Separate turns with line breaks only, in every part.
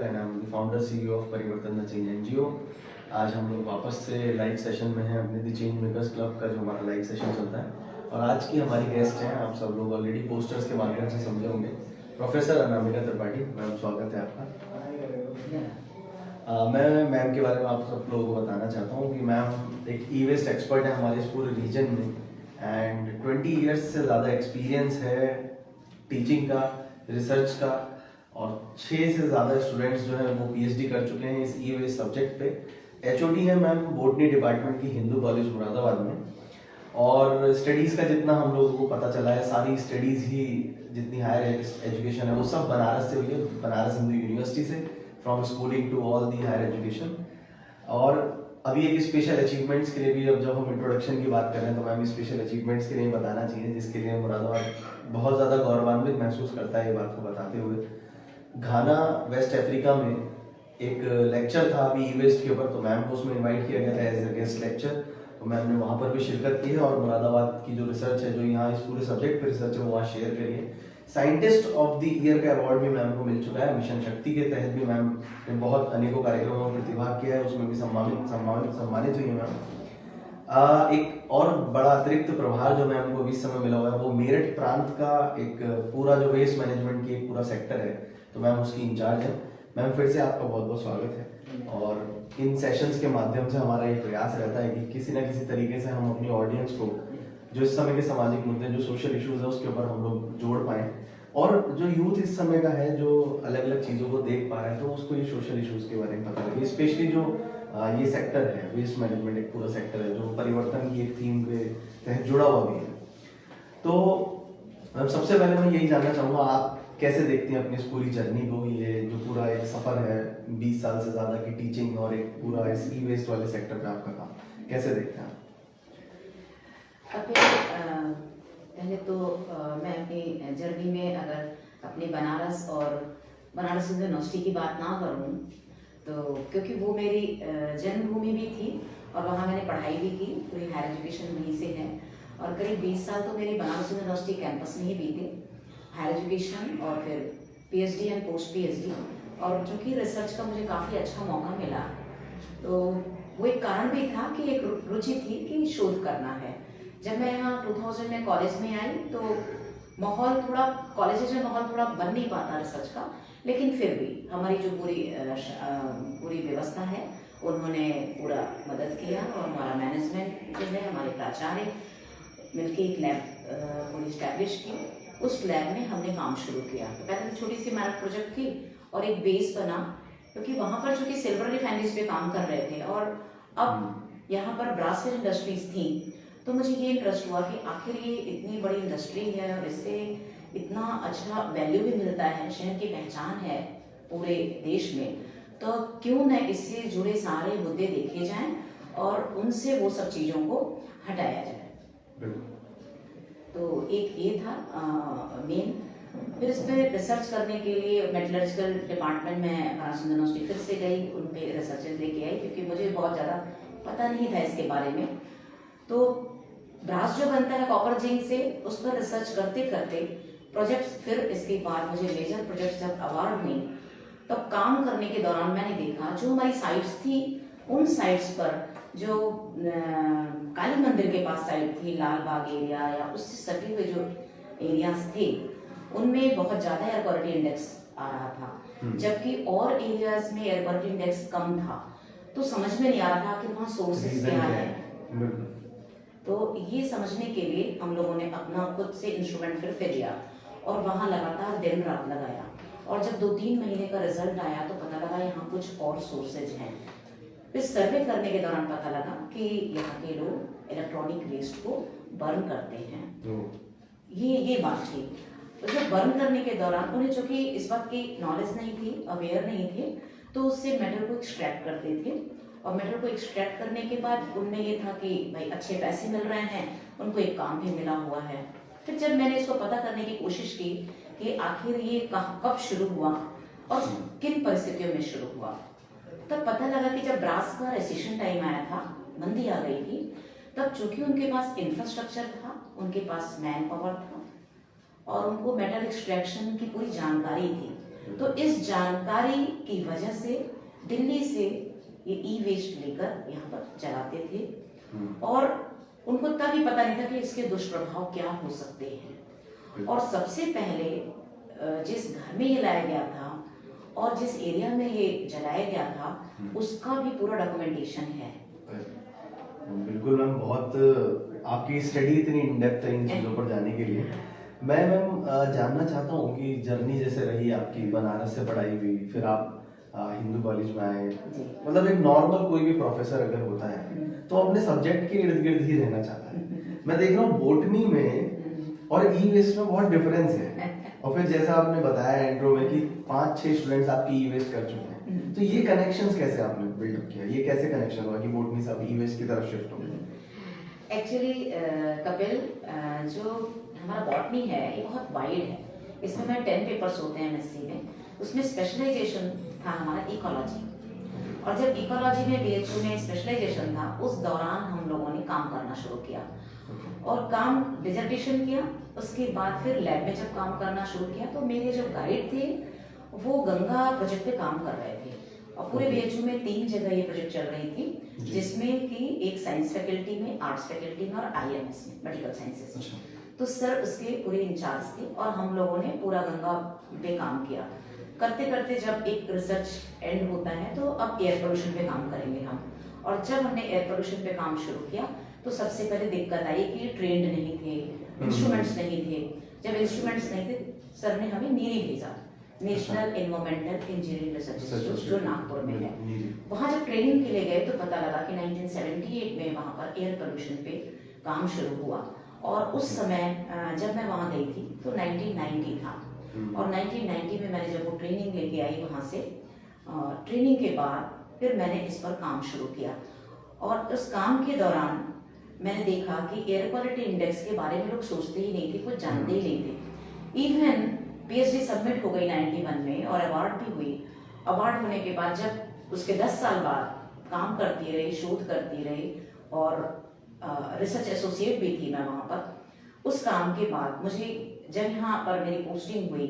Shankar and I'm the founder CEO of परिवर्तन the change NGO। आज हम लोग वापस से लाइव सेशन में हैं अपने द चेंज मेकर्स क्लब का जो हमारा लाइव सेशन चलता है। और आज की हमारी गेस्ट हैं, आप सब लोग ऑलरेडी पोस्टर्स के माध्यम से समझे होंगे, प्रोफेसर अनामिका त्रिपाठी। मैम स्वागत है आपका। मैं मैम के बारे में आप सब लोगों को बताना चाहता हूँ कि मैम एक ई वेस्ट एक्सपर्ट है हमारे इस पूरे रीजन में एंड 20 ईयर्स से ज़्यादा एक्सपीरियंस है टीचिंग का, रिसर्च का, और 6 से ज़्यादा स्टूडेंट्स जो हैं वो PhD कर चुके हैं इस ई वेस्ट सब्जेक्ट पे। HOD है मैम बोटनी डिपार्टमेंट की हिंदू कॉलेज मुरादाबाद में। और स्टडीज़ का जितना हम लोगों को पता चला है, सारी स्टडीज़ ही जितनी हायर एजुकेशन है वो सब बनारस से हुई है, बनारस हिंदू यूनिवर्सिटी से, from schooling to all the higher education. और अभी एक स्पेशल अचीवमेंट्स के लिए भी जब हम इंट्रोडक्शन की बात कर रहे हैं तो मैम स्पेशल अचीवमेंट्स के लिए बताना चाहिए, जिसके लिए मुरादाबाद बहुत ज़्यादा गौरवान्वित महसूस करता है ये बात को बताते हुए। घाना वेस्ट अफ्रीका में एक लेक्चर था अभी ई वेस्ट के ऊपर, तो मैम को उसमें इनवाइट किया गया था एज ए गेस्ट लेक्चर, तो मैम ने वहाँ पर भी शिरकत की है और मुरादाबाद की जो रिसर्च है, जो यहाँ इस पूरे सब्जेक्ट पे रिसर्च है, वो वहाँ शेयर करी है। साइंटिस्ट ऑफ द ईयर का अवार्ड भी मैम को मिल चुका है। मिशन शक्ति के तहत भी मैम ने बहुत अनेकों कार्यक्रमों में प्रतिभाग किया है, उसमें भी सम्मानित हुई है मैम। एक और बड़ा अतिरिक्त प्रभार जो मैम को इस समय मिला हुआ है वो मेरठ प्रांत का एक पूरा जो वेस्ट मैनेजमेंट की एक पूरा सेक्टर है, तो मैम उसकी इंचार्ज है। मैम फिर से आपका बहुत बहुत स्वागत है। और इन सेशंस के माध्यम से हमारा ये प्रयास रहता है कि किसी ना किसी तरीके से हम अपनी ऑडियंस को जो इस समय के सामाजिक मुद्दे, जो सोशल इश्यूज है, उसके ऊपर हम लोग जोड़ पाएं। और जो यूथ इस समय का है जो अलग अलग चीज़ों को देख पा रहा है, तो उसको ये सोशल इश्यूज के बारे में पता लगे। स्पेशली जो ये सेक्टर है वेस्ट मैनेजमेंट, एक पूरा सेक्टर है जो परिवर्तन की एक थीम के तहत जुड़ा हुआ भी है। तो सबसे पहले मैं यही जानना चाहूँगा, आप कैसे देखते हैं अपनी इस पूरी जर्नी को? ये जो पूरा एक सफ़र है 20 साल से ज़्यादा की टीचिंग और एक पूरा इस ई वेस्ट वाले सेक्टर पे आपका काम, कैसे देखते हैं आप?
पहले तो मैं अपनी जर्नी में अगर अपने बनारस और बनारस हिंदू यूनिवर्सिटी की बात ना करूं, तो क्योंकि वो मेरी जन्मभूमि भी थी और वहाँ मैंने पढ़ाई भी की, पूरी हायर एजुकेशन वहीं से है। और करीब 20 साल तो मेरी बनारस यूनिवर्सिटी कैंपस में ही बीते, हायर एजुकेशन और फिर PhD एंड पोस्ट PhD। और चूँकि रिसर्च का मुझे काफ़ी अच्छा मौका मिला, तो वो एक कारण भी था कि एक रुचि थी कि शोध करना है। जब मैं यहाँ 2000 में कॉलेज में आई तो माहौल थोड़ा, कॉलेज में माहौल थोड़ा बन नहीं पाता रिसर्च का, लेकिन फिर भी हमारी जो पूरी व्यवस्था है उन्होंने पूरा मदद किया और हमारा मैनेजमेंट जो है, हमारे प्राचार्य मिलके एक लैब पूरी इस्टेब्लिश की। उस लैब में हमने काम शुरू किया। तो पहले छोटी सी हमारा प्रोजेक्ट थी और एक बेस बना, क्योंकि वहाँ पर चूँकि सिल्वर रिफाइनरीज पे काम कर रहे थे और अब यहाँ पर ब्रास इंडस्ट्रीज थी, तो मुझे ये इंटरेस्ट हुआ कि आखिर ये इतनी बड़ी इंडस्ट्री है और इससे इतना अच्छा वैल्यू भी मिलता है, शहर की पहचान है पूरे देश में, तो क्यों न इससे जुड़े सारे मुद्दे देखे जाएं और उनसे वो सब चीज़ों को हटाया जाए। तो एक ये था मेन। फिर इस पर रिसर्च करने के लिए मेटलर्जिकल डिपार्टमेंट में बनारस यूनिवर्सिटी फिर से गई, उन पे रिसर्चेस लेके आई, क्योंकि मुझे बहुत ज़्यादा पता नहीं था इसके बारे में। तो ब्रास जो बनता है कॉपर जिंक से, उस पर रिसर्च करते करते प्रोजेक्ट्स, फिर इसके बाद मुझे मेजर प्रोजेक्ट जब अवार्ड हुई, तब काम करने के दौरान मैंने देखा जो हमारी साइट्स थी, उन साइट्स पर जो काली मंदिर के पास साइट थी, लाल बाग एरिया या उससे सटे हुए जो एरियाज थे, उनमें बहुत ज़्यादा एयर क्वालिटी इंडेक्स आ रहा था, जबकि और एरियाज में एयर क्वालिटी इंडेक्स कम था। तो समझ में नहीं आ रहा था कि वहाँ सोर्सेस क्या है। तो ये समझने के लिए हम लोगों ने अपना खुद से इंस्ट्रूमेंट फिर लिया और वहाँ लगातार दिन रात लगाया। और जब 2-3 महीने का रिजल्ट आया तो पता लगा यहाँ कुछ और सोर्सेज हैं। फिर सर्वे करने के दौरान पता लगा कि यहाँ के लोग इलेक्ट्रॉनिक वेस्ट को बर्न करते हैं। ये बात थी। तो जब बर्न करने के दौरान उन्हें चूँकि इस बात की नॉलेज नहीं थी, अवेयर नहीं थे, तो उससे मेटल को एक्सट्रैक्ट करते थे। और मेटल को एक्सट्रैक्ट करने के बाद उनमें ये था कि भाई अच्छे पैसे मिल रहे हैं, उनको एक काम भी मिला हुआ है। फिर जब मैंने इसको पता करने की कोशिश की कि आखिर ये कब शुरू हुआ और किन परिस्थितियों में शुरू हुआ, तब पता लगा कि जब ब्रास का रिसेशन टाइम आया था, मंदी आ गई थी, तब चूंकि उनके पास इंफ्रास्ट्रक्चर था, उनके पास मैन पावर था और उनको मेटल एक्सट्रैक्शन की पूरी जानकारी थी, तो इस जानकारी की वजह से दिल्ली से ये ई वेस्ट लेकर यहाँ पर चलाते थे और उनको तब भी पता नहीं था कि इसके दुष्प्रभाव क्या हो सकते हैं। और सबसे पहले जिस घर में ये लाया गया था और जिस एरिया में ये जलाया गया था उसका भी पूरा डॉक्यूमेंटेशन है।
बिल्कुल मैम, बहुत आपकी स्टडी इतनी इन डेप्थ है इन चीज़ों पर जाने के लिए। मैं मैम जानना चाहता हूँ कि जर्नी जैसे रही आपकी, बनारस से पढ़ाई हुई, फिर आप हिंदू कॉलेज में आए, मतलब एक नॉर्मल कोई भी प्रोफेसर अगर होता है तो अपने सब्जेक्ट के इर्द गिर्द ही रहना चाहता है। मैं देख रहा हूँ बोटनी में और ई वेस्ट में बहुत डिफरेंस है। और फिर जैसा आपने बताया इंट्रो में कि 5-6 स्टूडेंट्स आपकी ई वेस्ट कर चुके हैं, तो ये कनेक्शंस कैसे आपने बिल्डअप किया, ये कैसे कनेक्शन हुआ कि बोटनी से आप ई वेस्ट की तरफ शिफ्ट हो गए?
एक्चुअली कपिल, जो हमारा बॉटनी है ये बहुत वाइड है। इसमें हमारे 10 पेपर्स होते हैं एमएससी में, उसमें स्पेशलाइजेशन था हमारा इकोलॉजी। और जब इकोलॉजी में बीएचयू में स्पेशलाइजेशन था उस दौरान हम लोगों ने काम करना शुरू किया और काम डिजर्टेशन किया। उसके बाद फिर लैब में जब काम करना शुरू किया तो मेरे जो गाइड थे वो गंगा प्रोजेक्ट पे काम कर रहे थे और पूरे बीएचयू में 3 जगह ये प्रोजेक्ट चल रही थी, जिसमें कि एक साइंस फैकल्टी में, आर्ट्स फैकल्टी में और आईएमएस में, मेडिकल साइंसेस में। तो सर उसके पूरे इंचार्ज थे और हम लोगों ने पूरा गंगा पे काम किया। करते करते जब एक रिसर्च एंड होता है तो अब एयर पोल्यूशन पे काम करेंगे हम। और जब हमने एयर पोल्यूशन पे काम शुरू किया तो सबसे पहले दिक्कत आई कि ट्रेंड नहीं थे, इंस्ट्रूमेंट्स नहीं थे। जब इंस्ट्रूमेंट्स नहीं थे सर ने हमें नीरी भेजा, national environmental engineering research institute जो नागपुर में है। वहाँ जब ट्रेनिंग के लिए गए तो पता लगा कि 1978 में वहाँ पर एयर पोल्यूशन पे काम शुरू हुआ। और उस समय जब मैं वहाँ गई थी तो 1990 था और 1990 में मैंने जब वो ट्रेनिंग लेके आई वहाँ से, ट्रेनिंग के बाद फिर मैंने इस पर काम शुरू किया। और उस काम के दौरान मैंने देखा कि एयर क्वालिटी इंडेक्स के बारे में लोग सोचते ही नहीं थे, कुछ जानते ही नहीं थे। इवन पीएचडी सबमिट हो गई 91 में और अवार्ड भी हुई। अवार्ड होने के बाद जब उसके 10 साल बाद काम करती रही, शोध करती रही और रिसर्च एसोसिएट भी थी मैं वहाँ पर। उस काम के बाद मुझे जब यहाँ पर मेरी पोस्टिंग हुई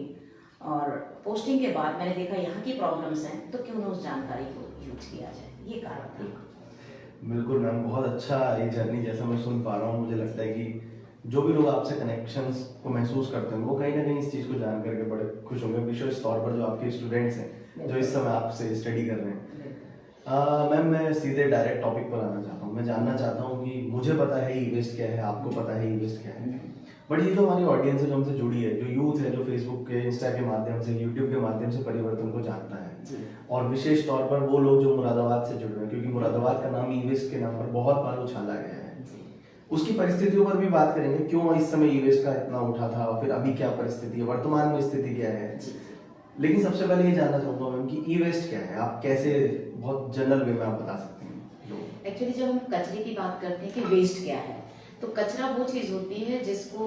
और पोस्टिंग के बाद मैंने देखा यहाँ की प्रॉब्लम्स हैं तो क्यों ना उस जानकारी को यूज किया जाए, ये कारण था।
बिल्कुल मैम, बहुत अच्छा ये जर्नी जैसा मैं सुन पा रहा हूँ। मुझे लगता है कि जो भी लोग आपसे कनेक्शंस को महसूस करते हैं वो कहीं ना कहीं इस चीज़ को जान करके बड़े खुश होंगे, विशेष तौर पर जो आपके स्टूडेंट्स हैं जो इस समय आपसे स्टडी कर रहे हैं। मैम मैं सीधे डायरेक्ट टॉपिक पर आना चाहता हूँ। मैं जानना चाहता हूँ कि मुझे पता है ई वेस्ट क्या है, आपको पता है ई वेस्ट क्या है, बट ये जो हमारी ऑडियंस है जो हमसे जुड़ी है, जो यूथ है, जो फेसबुक के, इंस्टा के माध्यम से, यूट्यूब के माध्यम से परिवर्तन को जानता है, और विशेष तौर पर वो लोग जो मुरादाबाद से जुड़ रहे हैं, क्योंकि मुरादाबाद का नाम ई वेस्ट के नाम पर बहुत बार उछाला गया है, उसकी परिस्थितियों पर भी बात करेंगे। क्यों इस समय ई वेस्ट का इतना उठा था और फिर अभी क्या परिस्थिति है, वर्तमान में स्थिति क्या है। लेकिन सबसे पहले ये जानना चाहूंगा मैम कि ई वेस्ट क्या है, आप कैसे बहुत जनरल वे में आप बता सकते हैं?
एक्चुअली जब हम कचरे की बात करते हैं कि वेस्ट क्या है, तो कचरा वो चीज़ होती है जिसको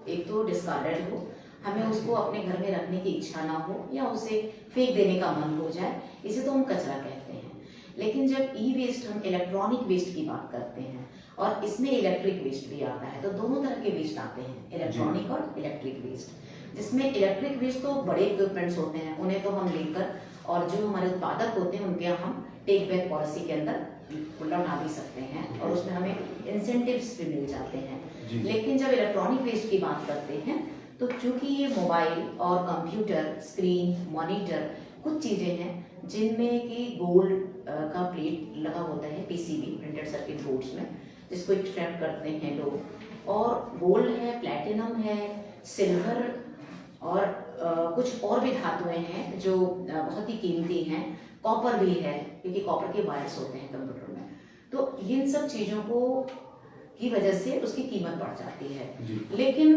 एक तो डिस्कार्डेड हो, हमें उसको अपने घर में रखने की इच्छा ना हो या उसे फेंक देने का मन हो जाए, इसे तो हम कचरा कहते हैं। लेकिन जब ई वेस्ट, हम इलेक्ट्रॉनिक वेस्ट की बात करते हैं और इसमें इलेक्ट्रिक वेस्ट भी आता है, तो दोनों तरह के वेस्ट आते हैं, इलेक्ट्रॉनिक और इलेक्ट्रिक वेस्ट। जिसमें इलेक्ट्रिक वेस्ट तो बड़े इक्विपमेंट्स होते हैं, उन्हें तो हम लेकर और जो हमारे उत्पादक होते हैं उनके हम टेक बैक पॉलिसी के अंदर लौटा भी सकते हैं और उसमें हमें इंसेंटिव्स भी मिल जाते हैं। लेकिन जब इलेक्ट्रॉनिक वेस्ट की बात करते हैं तो चूंकि ये मोबाइल और कंप्यूटर स्क्रीन, मॉनिटर कुछ चीजें हैं जिनमें कि गोल्ड का प्लेट लगा होता है, पीसीबी प्रिंटेड सर्किट बोर्ड्स में, जिसको एक्सट्रैक्ट करते हैं लोग, और गोल्ड है, प्लैटिनम है, सिल्वर और कुछ और भी धातुएं हैं जो बहुत ही कीमती हैं, कॉपर भी है क्योंकि कॉपर के वायर्स होते हैं कंप्यूटर में। तो इन सब चीजों को की वजह से उसकी कीमत बढ़ जाती है। लेकिन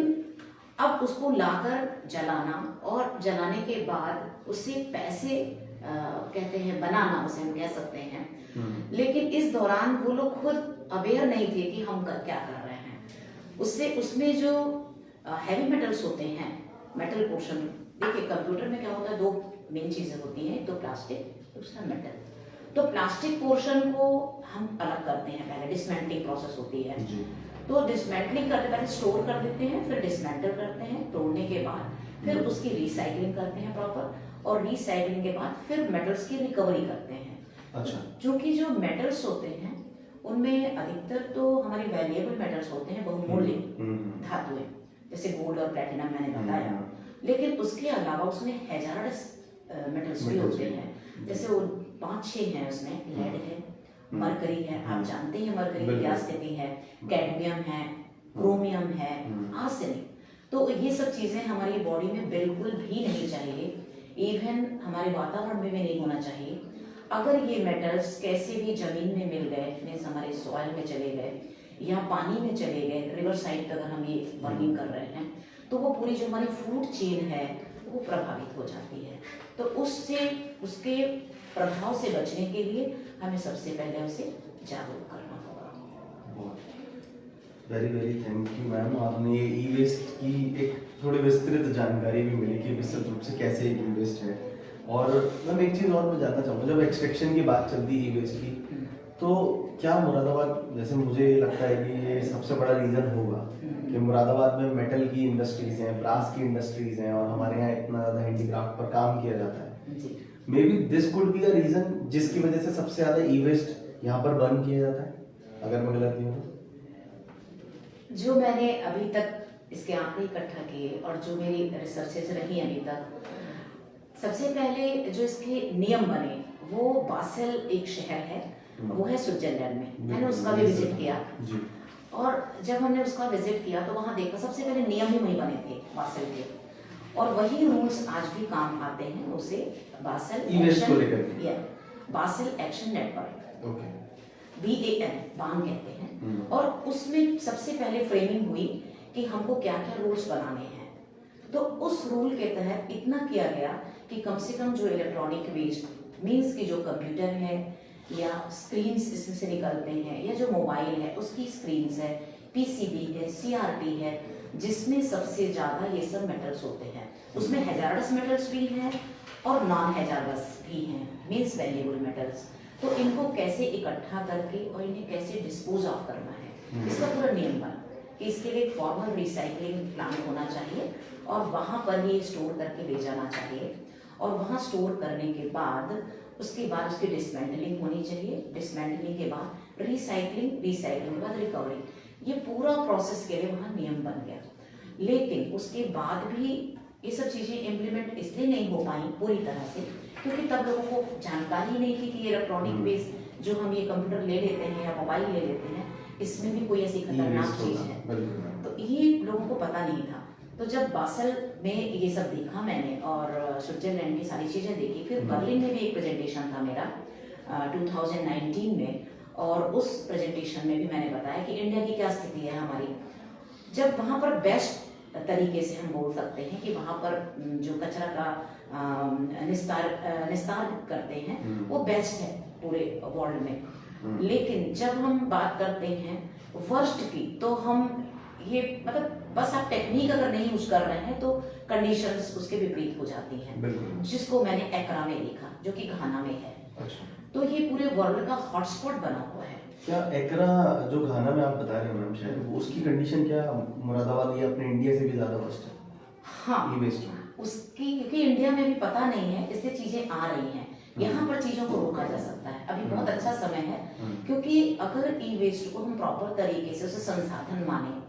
अब उसको लाकर जलाना और जलाने के बाद उससे पैसे कहते हैं बनाना, उसे हम कह सकते हैं। लेकिन इस दौरान वो लोग खुद अवेयर नहीं थे कि हम क्या कर रहे हैं। उससे उसमें जो हैवी मेटल्स होते हैं, मेटल पोर्शन, देखिए कंप्यूटर में क्या होता है, 2 मेन चीजें होती हैं, एक तो प्लास्टिक, दूसरा मेटल। तो प्लास्टिक पोर्शन को हम अलग करते हैं, पहले डिसमेंटलिंग प्रोसेस होती है। तो डिसमेंटलिंग करते पहले स्टोर कर देते हैं, फिर डिसमेंटल करते हैं, तोड़ने के बाद फिर उसकी रिसाइकलिंग करते हैं प्रॉपर, और रिसाइकलिंग के बाद फिर मेटल्स की रिकवरी करते हैं।
अच्छा।
क्योंकि जो मेटल्स होते हैं उनमें अधिकतर तो हमारे वैल्यूएबल मेटल्स होते हैं, बहुमूल्य धातुएं, जैसे गोल्ड और प्लेटिनम मैंने बताया। लेकिन उसके अलावा उसमें हैजार्डस मेटल्स भी होते हैं, जैसे वो 5-6 हैं उसमें। लेड है, मरकरी है, आप जानते हैं मरकरी की क्या स्थिति है, कैडमियम है, क्रोमियम है, आर्सेनिक। तो ये सब चीजें हमारी बॉडी में बिल्कुल भी नहीं चाहिए, इवन हमारे वातावरण में भी नहीं होना चाहिए। अगर ये मेटल्स कैसे भी जमीन में मिल गए, मीन्स हमारे सॉइल में चले गए या पानी में चले गए, रिवर साइड पर अगर हम ये बर्निंग कर रहे हैं, तो वो पूरी जो हमारी फूड चेन है वो प्रभावित हो जाती है। तो उसके प्रभाव से बचने के लिए हमें सबसे पहले उसे जागरूक करना होगा।
Very very thank you ma'am. आपने ये ई वेस्ट की एक थोड़ी विस्तृत जानकारी भी मिली कि विस्तृत रूप से कैसे ई वेस्ट है। और मैम एक चीज़ और मैं जानना चाहूँगा, जब एक्सट्रैक्शन की बात चलती है ई वेस्ट की, तो क्या मुरादाबाद, जैसे मुझे लगता है कि ये सबसे बड़ा रीज़न होगा कि मुरादाबाद में मेटल की इंडस्ट्रीज हैं, ब्रास की इंडस्ट्रीज हैं, और हमारे यहाँ इतना ज़्यादा हैंडीक्राफ्ट पर काम किया जाता है। May be this could be a reason जिसकी वजह से सबसे ज़्यादा ई वेस्ट यहाँ पर बर्न किया जाता है, अगर मैं गलत नहीं हूँ।
जो मैंने अभी तक इसके आंकड़े इकट्ठा किए और जो मेरी रिसर्चेस रही अभी तक, सबसे पहले जो इसके नियम बने वो बासेल एक शहर है, वो है स्विट्जरलैंड में। मैंने उसका भी विजिट किया जी। और जब हमने उसका विजिट किया तो वहाँ देखा सबसे पहले नियम ही वही बने थे बासेल के, और वही रूल्स आज भी काम आते हैं। उसे बासेल एक्शन नेटवर्क, BAN बान कहते हैं। और उसमें सबसे पहले फ्रेमिंग हुई कि हमको क्या क्या रूल्स बनाने हैं। तो उस रूल के तहत इतना किया गया कि कम से कम जो इलेक्ट्रॉनिक वेस्ट, मीन्स की जो कंप्यूटर है या स्क्रीन्स इसमें से निकलते हैं, या जो मोबाइल है उसकी स्क्रीन्स है, PCB है, CRT है, जिसमें सबसे ज़्यादा ये सब मेटल्स होते हैं। उसमें हैजार्डस मेटल्स भी हैं और नॉन हैजार्डस भी हैं, मीन्स वैल्यूएबल मेटल्स। तो इनको कैसे इकट्ठा करके और इन्हें कैसे डिस्पोज ऑफ करना है, इसका पूरा नियम बना कि इसके लिए एक फॉर्मल रिसाइकलिंग प्लांट होना चाहिए और वहाँ पर ही स्टोर करके ले जाना चाहिए। और वहाँ स्टोर करने के बाद उसकी डिसमेंटलिंग होनी चाहिए। डिसमेंटलिंग के बाद रिसाइकलिंग के बाद रिकवरी। ये पूरा प्रोसेस के लिए वहाँ नियम बन गया। लेकिन उसके बाद भी ये सब चीज़ें इम्प्लीमेंट इसलिए नहीं हो पाई पूरी तरह से क्योंकि तब लोगों को जानकारी नहीं थी कि इलेक्ट्रॉनिक वेस्ट जो हम ये कंप्यूटर ले लेते हैं या मोबाइल ले लेते हैं, इसमें भी कोई ऐसी खतरनाक चीज़ है, तो ये लोगों को पता नहीं था। तो जब बासेल में ये सब देखा मैंने और स्विट्जरलैंड की सारी चीज़ें देखी, फिर बर्लिन में भी एक प्रेजेंटेशन था मेरा 2019 में, और उस प्रेजेंटेशन में भी मैंने बताया कि इंडिया की क्या स्थिति है हमारी। जब वहाँ पर बेस्ट तरीके से हम बोल सकते हैं कि वहाँ पर जो कचरा का निस्तार करते हैं वो बेस्ट है पूरे वर्ल्ड में। लेकिन जब हम बात करते हैं वर्स्ट की, तो हम ये मतलब बस आप टेक्निक अगर नहीं यूज कर रहे हैं तो कंडीशंस उसके विपरीत हो जाती हैं, जिसको मैंने एक्रा में लिखा जो कि घाना में है। अच्छा। तो ये पूरे वर्ल्ड का हॉटस्पॉट बना हुआ है।
क्या एकरा जो घाना में आप बता रहे हैं मैम, शायद वो उसकी कंडीशन क्या मुरादाबाद या अपने इंडिया से भी ज्यादा वर्स्ट है?
हाँ, उसकी क्योंकि इंडिया में भी पता नहीं है, इसलिए चीजें आ रही हैं। यहाँ पर चीजों को रोका जा सकता है, अभी बहुत अच्छा समय है, क्योंकि अगर ई वेस्ट को हम प्रॉपर तरीके से उसे संसाधन माने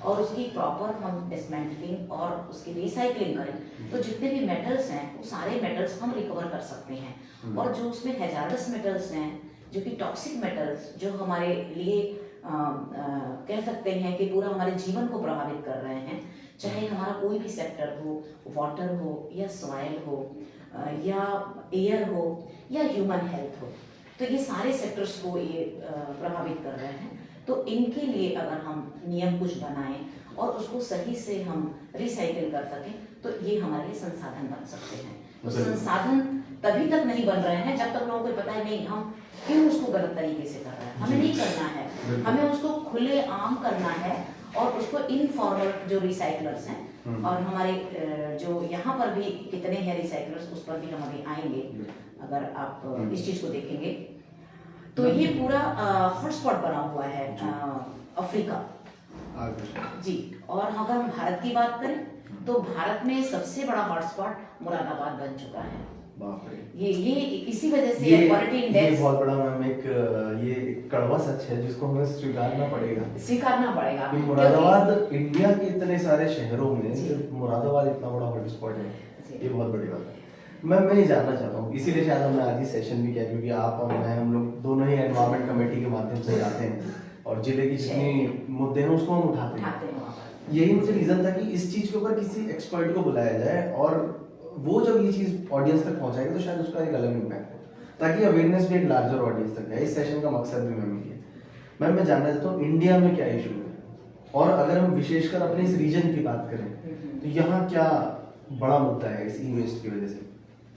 और उसकी प्रॉपर हम डिसमेंटलिंग और उसकी रिसाइकलिंग करें, तो जितने भी मेटल्स हैं वो सारे मेटल्स हम रिकवर कर सकते हैं। और जो उसमें हैजार्डस मेटल्स हैं, जो कि टॉक्सिक मेटल्स, जो हमारे लिए कह सकते हैं कि पूरा हमारे जीवन को प्रभावित कर रहे हैं, चाहे हमारा कोई भी सेक्टर हो, वाटर हो या सॉइल हो या एयर हो या ह्यूमन हेल्थ हो, तो ये सारे सेक्टर्स को ये प्रभावित कर रहे हैं। तो इनके लिए अगर हम नियम कुछ बनाएं और उसको सही से हम रिसाइकिल कर सकें, तो ये हमारे लिए संसाधन बन सकते हैं। तो संसाधन तभी तक नहीं बन रहे हैं जब तक लोगों को पता है नहीं हम क्यों उसको गलत तरीके से कर रहे हैं। हमें नहीं करना है, हमें उसको खुले आम करना है और उसको इनफॉर्मल जो रिसाइकलर्स हैं, और हमारे जो यहाँ पर भी कितने हैं रिसाइकलर्स, उस पर भी हम अभी आएंगे अगर आप इस चीज को देखेंगे। तो ये पूरा हॉटस्पॉट बना हुआ है अफ्रीका जी। और अगर हम भारत की बात करें तो भारत में सबसे बड़ा हॉटस्पॉट मुरादाबाद बन चुका है।
बाप रे।
ये इसी वजह से
ये
क्वालिटी
ये
इंडेक्स
बहुत बड़ा मैम एक कड़वा सच है जिसको हमें स्वीकारना पड़ेगा।
स्वीकारना पड़ेगा।
कि मुरादाबाद इंडिया के इतने सारे शहरों में
जी।
सिर्फ मुरादाबाद इतना बड़ा हॉटस्पॉट है,
जी।
ये बहुत बड़ी बात है। मैं ये जानना चाहता हूँ, इसीलिए शायद हमने आज ही सेशन भी किया, क्योंकि आप और मैं हम लोग दोनों ही एनवायरमेंट कमेटी के माध्यम से जाते हैं और जिले की जितनी मुद्दे हैं उसको हम उठाते हैं।
वहाँ पर।
यही मुझे रीजन था कि इस चीज के ऊपर किसी एक्सपर्ट को बुलाया जाए और वो जब ये चीज ऑडियंस तक पहुंचाएगी तो शायद उसका एक अलग इम्पैक्ट हो, ताकि अवेयरनेस भी एक लार्जर ऑडियंस तक जाए। इस सेशन का मकसद भी मैम ये है। मैम मैं जानना चाहता हूँ इंडिया में क्या इशू है, और अगर हम विशेषकर अपने इस रीजन की बात करें तो यहाँ क्या बड़ा मुद्दा है इस ई वेस्ट की वजह से,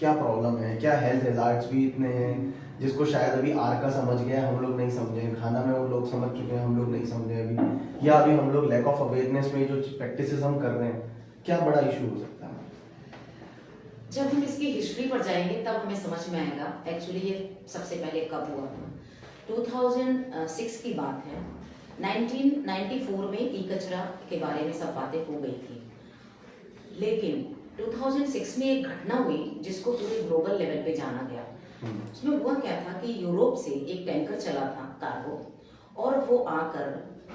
क्या प्रॉब्लम है, क्या हेल्थ हैजार्ड्स भी इतने हैं जिसको शायद अभी आर का समझ गया हम लोग नहीं समझे, खाना में वो लोग समझ चुके हैं हम लोग नहीं समझे अभी, या अभी हम लोग लैक ऑफ अवेयरनेस में जो प्रैक्टिसेस हम कर रहे हैं, क्या बड़ा इशू हो सकता है?
जब हम इसकी हिस्ट्री पर जाएंगे तब हमें समझ में आएगा एक्चुअली ये सबसे पहले कब हुआ था। 2006 की बात है। 1994 में ई कचरा के बारे में सब बातें हो गई थी, लेकिन 2006 में एक घटना हुई जिसको पूरे ग्लोबल लेवल पे जाना गया। उसमें हुआ क्या था कि यूरोप से एक टैंकर चला था कार्गो, और वो आकर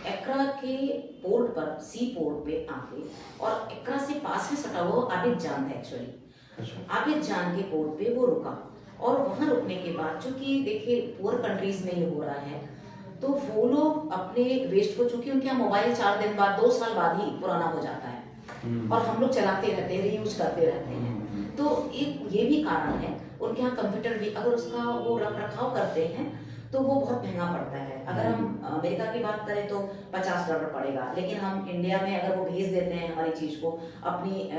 एक्रा के पोर्ट पर, सी पोर्ट पे आके, और एक्रा से पास में सटा हुआ आबिदजान था एक्चुअली। आबिदजान के पोर्ट पे वो रुका, और वहां रुकने के बाद, चूंकि देखिए पुअर कंट्रीज में ये हो रहा है, तो वो लोग अपने वेस्ट को, चूंकि उनके यहाँ मोबाइल 4 दिन बाद, 2 साल बाद ही पुराना हो जाता है, और हम लोग चलाते रहते हैं, रीयूज करते रहते हैं। तो एक ये भी कारण है, उनके यहाँ कंप्यूटर भी अगर उसका वो रख रखाव करते हैं तो वो बहुत महंगा पड़ता है। अगर हम अमेरिका की बात करें तो $50 पड़ेगा, लेकिन हम इंडिया में अगर वो भेज देते हैं हमारी चीज को, अपनी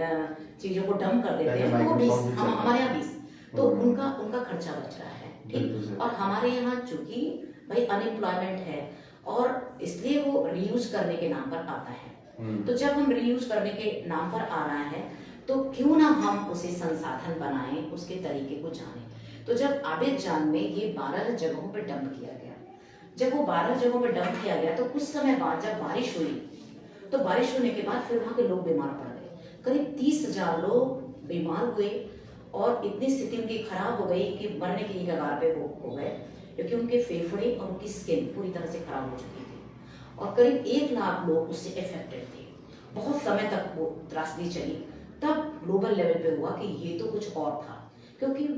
चीजों को डंप कर देते हैं, तो वो 20, हमारे यहाँ 20, तो उनका खर्चा बच रहा है, ठीक। और हमारे यहाँ चूंकि भाई अनएम्प्लॉयमेंट है, और इसलिए वो रीयूज करने के नाम पर आता है। तो जब हम रीयूज करने के नाम पर आ रहा है, तो क्यों ना हम उसे संसाधन बनाएं, उसके तरीके को जानें। तो जब आबिदजान में ये 12 जगहों पे डंप किया गया, जब वो 12 जगहों पे डंप किया गया, तो कुछ समय बाद जब बारिश हुई, तो बारिश होने के बाद फिर वहां के लोग बीमार पड़ गए। करीब 30,000 लोग बीमार हुए, और इतनी स्थिति उनकी खराब हो गई कि मरने की कगार पे हो गए, क्योंकि उनके फेफड़े और उनकी स्किन पूरी तरह से खराब हो चुकी थी, और करीब 1 लाख लोग उससे इफेक्टेड थे। बहुत समय तक वो त्रासदी चली, तब ग्लोबल लेवल पे हुआ कि ये तो कुछ और था, क्योंकि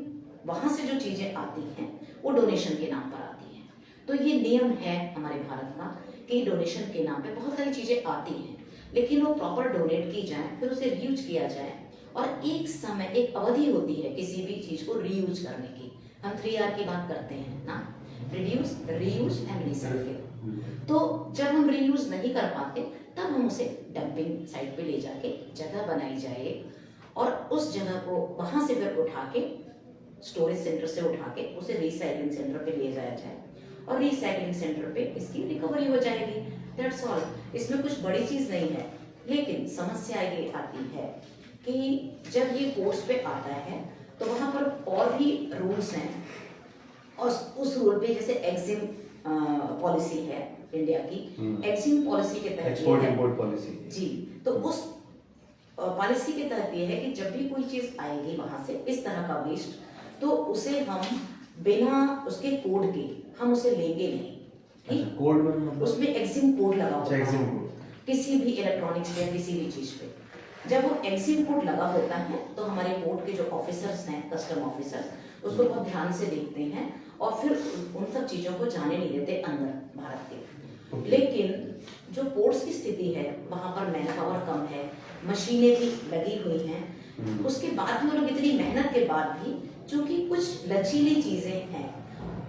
वहां से जो चीजें आती हैं वो डोनेशन के नाम पर आती हैं। तो ये नियम है हमारे भारत का कि डोनेशन के नाम पे बहुत सारी चीजें आती हैं, लेकिन वो प्रॉपर डोनेट की जाए, फिर उसे रीयूज किया जाए, और एक समय, एक अवधि होती है किसी भी चीज को रीयूज करने की। हम 3R की बात करते हैं ना, रिड्यूस, रीयूज एंड रिसाइकिल। तो जब हम रीयूज नहीं कर पाते, तब हम उसे डंपिंग साइट पे ले जाके जगह बनाई जाए, और उस जगह को वहां से फिर उठा के, स्टोरेज सेंटर से उठा के उसे रिसाइकलिंग सेंटर पे ले जाया जाए, और रिसाइकलिंग सेंटर पे इसकी रिकवरी हो जाएगी। That's all. इसमें कुछ बड़ी चीज नहीं है, लेकिन समस्या ये आती है कि जब ये पोर्ट्स पे आता है तो वहां पर और भी रूल्स हैं, और उस रूल पे जैसे एक्सिम पॉलिसी है इंडिया की, एक्सिम पॉलिसी के तहत
एक्सपोर्ट इंपोर्ट पॉलिसी
जी, तो उस पॉलिसी के तहत ये है कि जब भी कोई चीज आएगी वहां से, इस तरह का वेस्ट, तो उसे हम बिना उसके कोड के हम उसे लेंगे नहीं, ठीक।
कोड में
उसमें एक्सिम कोड लगा होता है,
एक्सिम कोड
किसी भी इलेक्ट्रॉनिक्स पे, किसी भी चीज पे जब वो एक्सिम कोड लगा होता है, तो हमारे पोर्ट के जो ऑफिसर्स हैं, कस्टम ऑफिसर्स, उसको बहुत ध्यान से देखते हैं, और फिर उन सब चीजों को जाने नहीं देते अंदर भारत के। लेकिन जो पोर्ट्स की स्थिति है, वहां पर मैन पावर कम है, मशीनें भी लगी हुई हैं, उसके बाद भी वो लोग इतनी मेहनत के बाद भी, चूंकि कुछ लचीली चीजें हैं,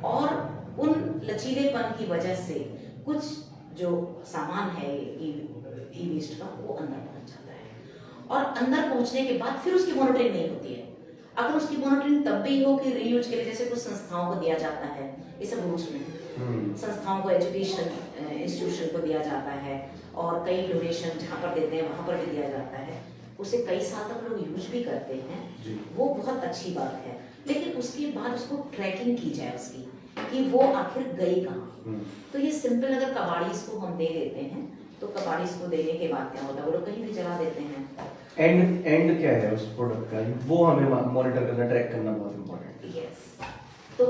और उन लचीलेपन की वजह से कुछ जो सामान है ई वेस्ट का, वो अंदर पहुंच जाता है, और अंदर पहुंचने के बाद फिर उसकी मॉनिटरिंग नहीं होती है। अगर उसकी मॉनिटरिंग तब भी हो कि रीयूज के लिए जैसे कुछ संस्थाओं को दिया जाता है, ये सब रूल्स में संस्थाओं को, एजुकेशन इंस्टीट्यूशन को दिया जाता है, और कई डोनेशन जहाँ पर देते हैं वहां पर भी दिया जाता है, उसे कई साल तक लोग यूज भी करते हैं, वो बहुत अच्छी बात है। लेकिन उसके बाद उसको ट्रैकिंग की जाए उसकी, कि वो आखिर गई कहाँ। तो ये सिंपल, अगर कबाड़ीज को हम दे देते हैं, तो कबाड़ीज को देने के बाद क्या होता है, वो लोग कहीं भी जला देते हैं,
एंड क्या है उस प्रोडक्ट का, वो हमें मॉनिटर करना, ट्रैक करना बहुत इम्पोर्टेंट है।
यस। तो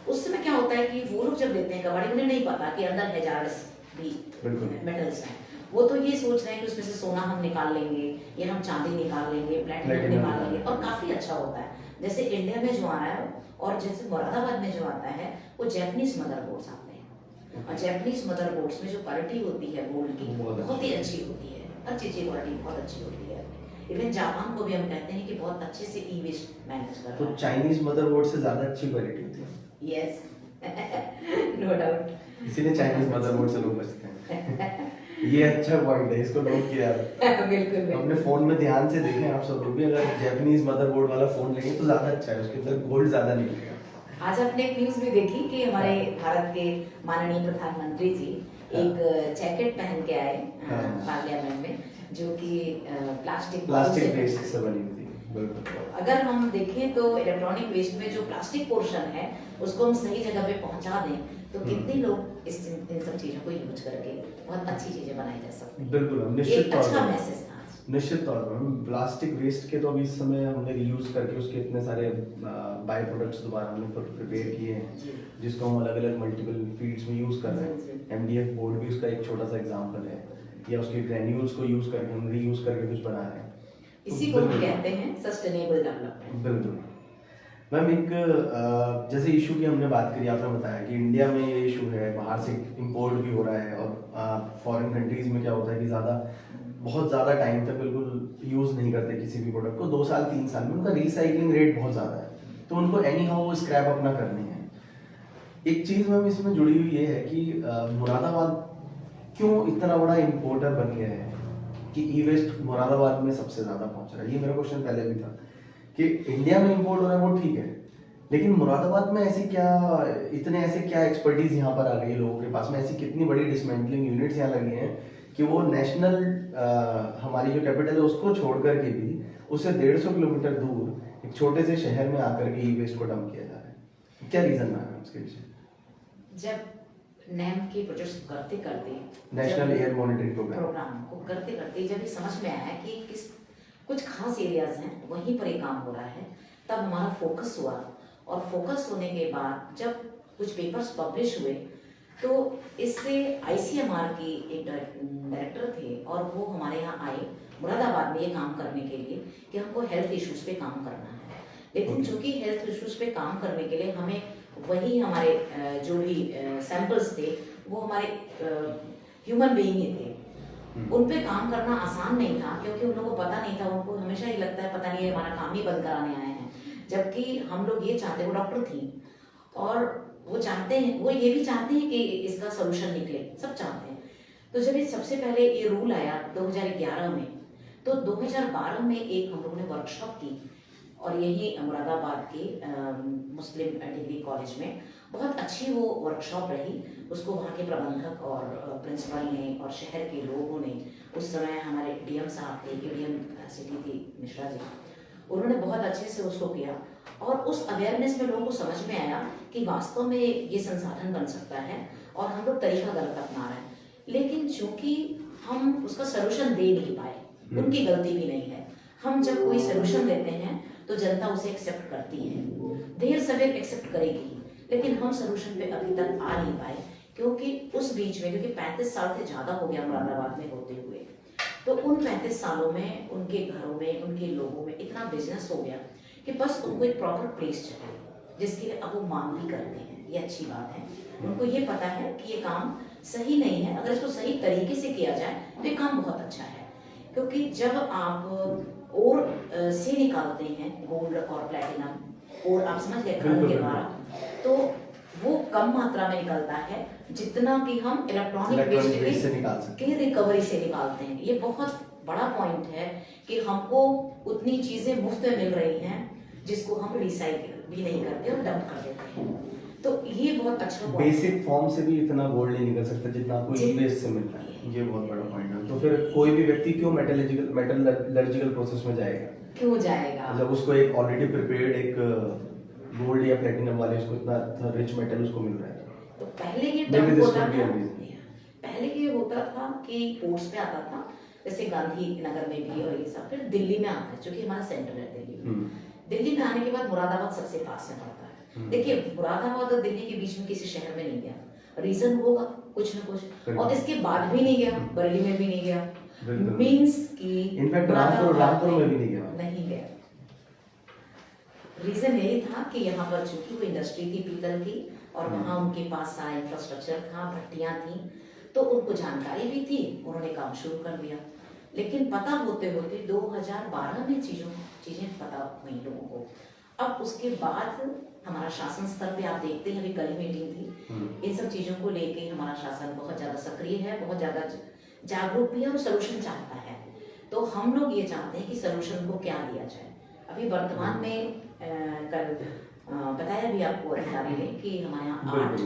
उस समय क्या होता है कि वो लोग जब लेते हैं कबाड़ी, उन्हें नहीं पता कि अंदर हैजार्डस भी
बिल्कुल।
मेटल्स हैं। वो तो ये सोच रहे हैं कि उसमें से सोना हम निकाल लेंगे या हम चांदी निकाल लेंगे, प्लेटिनम
Platinum
निकाल
निकाल
लेंगे, और काफी अच्छा होता है। जैसे इंडिया में जो आ रहा है और जैसे मुरादाबाद में जो आता है, वो जैपनीज मदरबोर्ड्स आते हैं। और जैपनीज मदरबोर्ड्स में जो क्वालिटी होती है गोल्ड की, बहुत ही अच्छी होती है। हर चीज की क्वालिटी बहुत अच्छी होती है। इवन जापान को भी हम कहते हैं कि बहुत अच्छे से ई वेस्ट मैनेज कर
तो
रहा है।
चाइनीज मदरबोर्ड से ज्यादा अच्छी क्वालिटी होती है,
यस, नो डाउट।
इसीलिए चाइनीज मदरबोर्ड से लोग बचते हैं। ये अच्छा पॉइंट है, इसको नोट किया।
बिल्कुल
अपने फोन में ध्यान से देखें आप सब लोग भी, अगर जैपनीज मदरबोर्ड वाला फोन लेंगे तो ज्यादा अच्छा है, उसके अंदर गोल्ड ज्यादा निकलेगा।
आज आपने एक न्यूज भी देखी कि हमारे भारत के माननीय प्रधानमंत्री जी एक जैकेट पहन के आए
हाँ।
पार्लियामेंट में, जो कि प्लास्टिक
वेस्ट से बनी हुई थी। बिल्कुल।
अगर हम देखें तो इलेक्ट्रॉनिक वेस्ट में जो प्लास्टिक पोर्शन है उसको हम सही जगह पे पहुंचा दें तो कितने लोग इन सब चीजों को यूज करके बहुत अच्छी चीजें बनाई जा सकती हैं।
बिल्कुल, हम
ये
निश्चित
एक
तौर
अच्छा
पर,
मैसेज था आज।
निश्चित तौर पर हम प्लास्टिक वेस्ट के तो अभी इस समय हमने रीयूज करके उसके इतने सारे बाय प्रोडक्ट्स दोबारा हमने प्रिपेयर किए हैं,
जी।
जिसको हम अलग अलग मल्टीपल फील्ड्स में यूज कर रहे
जी,
हैं। एमडीएफ बोर्ड भी उसका एक छोटा सा एग्जांपल है, या उसके ग्रेन्यूल्स को यूज करके हम रीयूज करके कुछ बना रहे हैं।
इसी को हम कहते हैं सस्टेनेबल डेवलपमेंट।
बिल्कुल। मैम एक जैसे इशू की हमने बात करी, आपने बताया कि इंडिया में ये इशू है, बाहर से इंपोर्ट भी हो रहा है, और फॉरेन कंट्रीज में क्या होता है कि बहुत ज़्यादा टाइम तक बिल्कुल यूज़ नहीं करते किसी भी प्रोडक्ट को, 2 साल 3 साल में उनका रिसाइकलिंग रेट बहुत ज़्यादा है, तो उनको एनी हाउ वो स्क्रैप अपना करनी है। एक चीज़ मैम इसमें जुड़ी हुई ये है कि मुरादाबाद क्यों इतना बड़ा इम्पोर्टर बन गया है कि ई वेस्ट मुरादाबाद में सबसे ज़्यादा पहुँच रहा है। ये मेरा क्वेश्चन पहले भी था कि इंडिया में इंपोर्ट हो रहा है वो ठीक है, लेकिन मुरादाबाद में ऐसी क्या, इतने ऐसे क्या एक्सपर्टीज यहाँ पर आ गई है लोगों के पास में, ऐसी कितनी बड़ी डिसमेंटलिंग यूनिट्स यहाँ लगी हैं कि वो नेशनल हमारी जो कैपिटल है उसको छोड़ करके भी उससे 150 किलोमीटर दूर एक छोटे से शहर में आकर के ई वेस्ट को डंप किया जा रहा है। क्या रीजन है उसके पीछे?
जब नैम की प्रोजेक्ट करते करते,
नेशनल एयर मॉनिटरिंग
प्रोग्राम को करते करते जब ये समझ में आया कि कुछ खास एरियाज हैं वहीं पर ये काम हो रहा है, तब हमारा फोकस हुआ। और फोकस होने के बाद जब कुछ पेपर्स पब्लिश हुए तो इससे आईसीएमआर की एक डायरेक्टर थे और वो हमारे यहाँ आए मुरादाबाद में ये काम करने के लिए कि हमको हेल्थ इश्यूज पे काम करना है। लेकिन चूंकि हेल्थ इश्यूज पे काम करने के लिए हमें वही हमारे जो भी सैंपल्स थे वो हमारे ह्यूमन बीइंग ही थे, उन पे काम करना आसान नहीं था, क्योंकि उन लोगों को पता नहीं था। उनको हमेशा ही लगता है पता नहीं ये हमारा काम ही बंद कराने आए हैं, जबकि हम लोग ये चाहते, वो डॉक्टर थी और वो चाहते हैं, वो ये भी चाहते हैं कि इसका सोल्यूशन निकले, सब चाहते हैं। तो जब ये सबसे पहले ये रूल आया 2011 में, तो 2012 में एक हम लोगों ने वर्कशॉप की और यही मुरादाबाद के मुस्लिम डिग्री कॉलेज में बहुत अच्छी वो वर्कशॉप रही। उसको वहाँ के प्रबंधक और प्रिंसिपल ने और शहर के लोगों ने, उस समय हमारे डीएम साहब थे, डीएम सिटी थी मिश्रा जी, उन्होंने बहुत अच्छे से उसको किया और उस अवेयरनेस में लोगों को समझ में आया कि वास्तव में ये संसाधन बन सकता है और हम लोग तरीका गलत अपना रहे हैं। लेकिन चूंकि हम उसका सोल्यूशन दे नहीं पाए, उनकी गलती भी नहीं है। हम जब कोई सोल्यूशन देते हैं तो जनता उसे एक्सेप्ट करती है, देर सवेर एक्सेप्ट करेगी, लेकिन हम सोल्यूशन पे अभी तक आ नहीं पाए, क्योंकि उस बीच में, क्योंकि 35 साल से ज़्यादा हो गया मुरादाबाद में होते हुए, तो उन 35 सालों में उनके घरों में, उनके लोगों में इतना बिजनेस हो गया कि बस उनको एक प्रॉपर प्लेस चाहिए, जिसके लिए अब वो मांग भी करते हैं। ये अच्छी बात है, उनको ये पता है कि ये काम सही नहीं है, अगर इसको सही तरीके से किया जाए तो ये काम बहुत अच्छा है। क्योंकि जब आप और से निकालते हैं गोल्ड और प्लेटिनम, और आप समझ गए खनन के द्वारा, तो वो कम मात्रा में निकलता है जितना कि हम इलेक्ट्रॉनिक वेस्ट के रिकवरी से निकालते हैं। ये बहुत बड़ा पॉइंट है कि हमको उतनी चीजें मुफ्त में मिल रही हैं जिसको हम रिसाइकिल भी नहीं करते और डंप कर देते हैं। तो ये बहुत अच्छा
बेसिक फॉर्म से भी इतना गोल्ड नहीं निकल सकता जितना आपको ई वेस्ट से मिलता है। ये बहुत बड़ा पॉइंट है। तो फिर कोई भी व्यक्ति क्यों मेटलर्जिकल प्रोसेस में जाएगा?
क्यों जाएगा?
मतलब उसको एक ऑलरेडी प्रिपेयर्ड एक गोल्ड या प्लेटिनम वाले उसको इतना रिच मेटल उसको मिल रहा है।
तो पहले ये डंप होता था, पहले ये होता था कि पोर्ट्स पे आता था, जैसे गांधी नगर में भी और ये सब। फिर दिल्ली में आता है, क्योंकि हमारा सेंटर है दिल्ली में।
हम्म,
दिल्ली में आने के बाद मुरादाबाद सबसे पास में पड़ता है। देखिए, मुरादाबाद और दिल्ली के बीच में किसी शहर में नहीं गया, रीजन होगा कुछ ना कुछ, और इसके बाद भी नहीं गया, बरेली में भी नहीं गया,
बिल्कुल।
मीन्स की
इनफैक्ट रामपुर में भी नहीं गया।
नहीं गया। रीजन यही था कि यहाँ पर चूंकि वो इंडस्ट्री थी पीतल की, और वहाँ उनके पास सारा इंफ्रास्ट्रक्चर था, भट्टियां थी, तो उनको जानकारी भी थी, उन्होंने काम शुरू कर दिया। लेकिन पता होते होते 2012 में चीजें पता हुई लोगों को। अब उसके बाद हमारा शासन स्तर पे आप देखते हैं, अभी कल मीटिंग थी, इन सब चीजों को लेके हमारा शासन बहुत ज्यादा सक्रिय है, बहुत ज्यादा जागरूक भी है और सोल्यूशन चाहता है। तो हम लोग ये चाहते हैं कि सोल्यूशन को क्या दिया जाए। अभी वर्तमान में कल बताया भी आपको अधिकारी ने कि हमारे यहाँ 8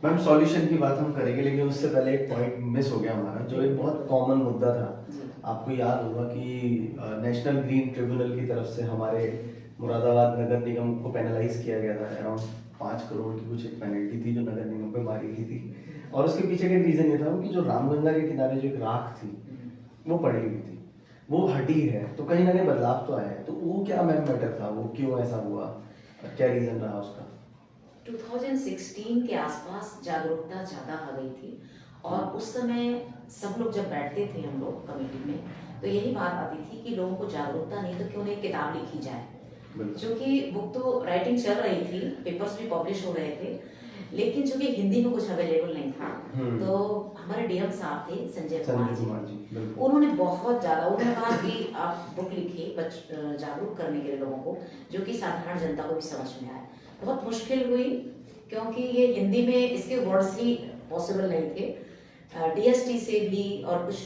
मैम सॉल्यूशन की बात हम करेंगे, लेकिन उससे पहले एक पॉइंट मिस हो गया हमारा, जो एक बहुत कॉमन मुद्दा था। आपको याद होगा कि नेशनल ग्रीन ट्रिब्यूनल की तरफ से हमारे मुरादाबाद नगर निगम को पेनलाइज किया गया था। अराउंड 5 करोड़ की कुछ एक पेनल्टी थी जो नगर निगम पे मारी गई थी, और उसके पीछे का रीजन ये था कि जो रामगंगा के किनारे जो एक राख थी वो पड़ी हुई थी, वो हटी है, तो कहीं ना कहीं बदलाव तो आया है। तो वो क्या मैम मैटर था, वो क्यों ऐसा हुआ, क्या रीजन रहा उसका?
2016 के आसपास जागरूकता ज्यादा आ गई थी, और उस समय सब लोग जब बैठते थे हम लोग कमेटी में, तो यही बात आती थी कि लोगों को जागरूकता नहीं तो क्यों नहीं किताब लिखी जाए। क्योंकि बुक तो राइटिंग चल रही थी, पेपर्स भी पब्लिश हो रहे थे, लेकिन चूंकि हिंदी में कुछ अवेलेबल नहीं था, तो हमारे डीएम साहब थे संजय कुमार जी, उन्होंने बहुत ज्यादा उन्होंने कहा कि आप बुक लिखिए जागरूक करने के लिए लोगों को, जो कि साधारण जनता को भी समझ में आए। बहुत मुश्किल हुई, क्योंकि ये हिंदी में इसके वर्ड्स ही पॉसिबल नहीं थे। डीएसटी से भी और कुछ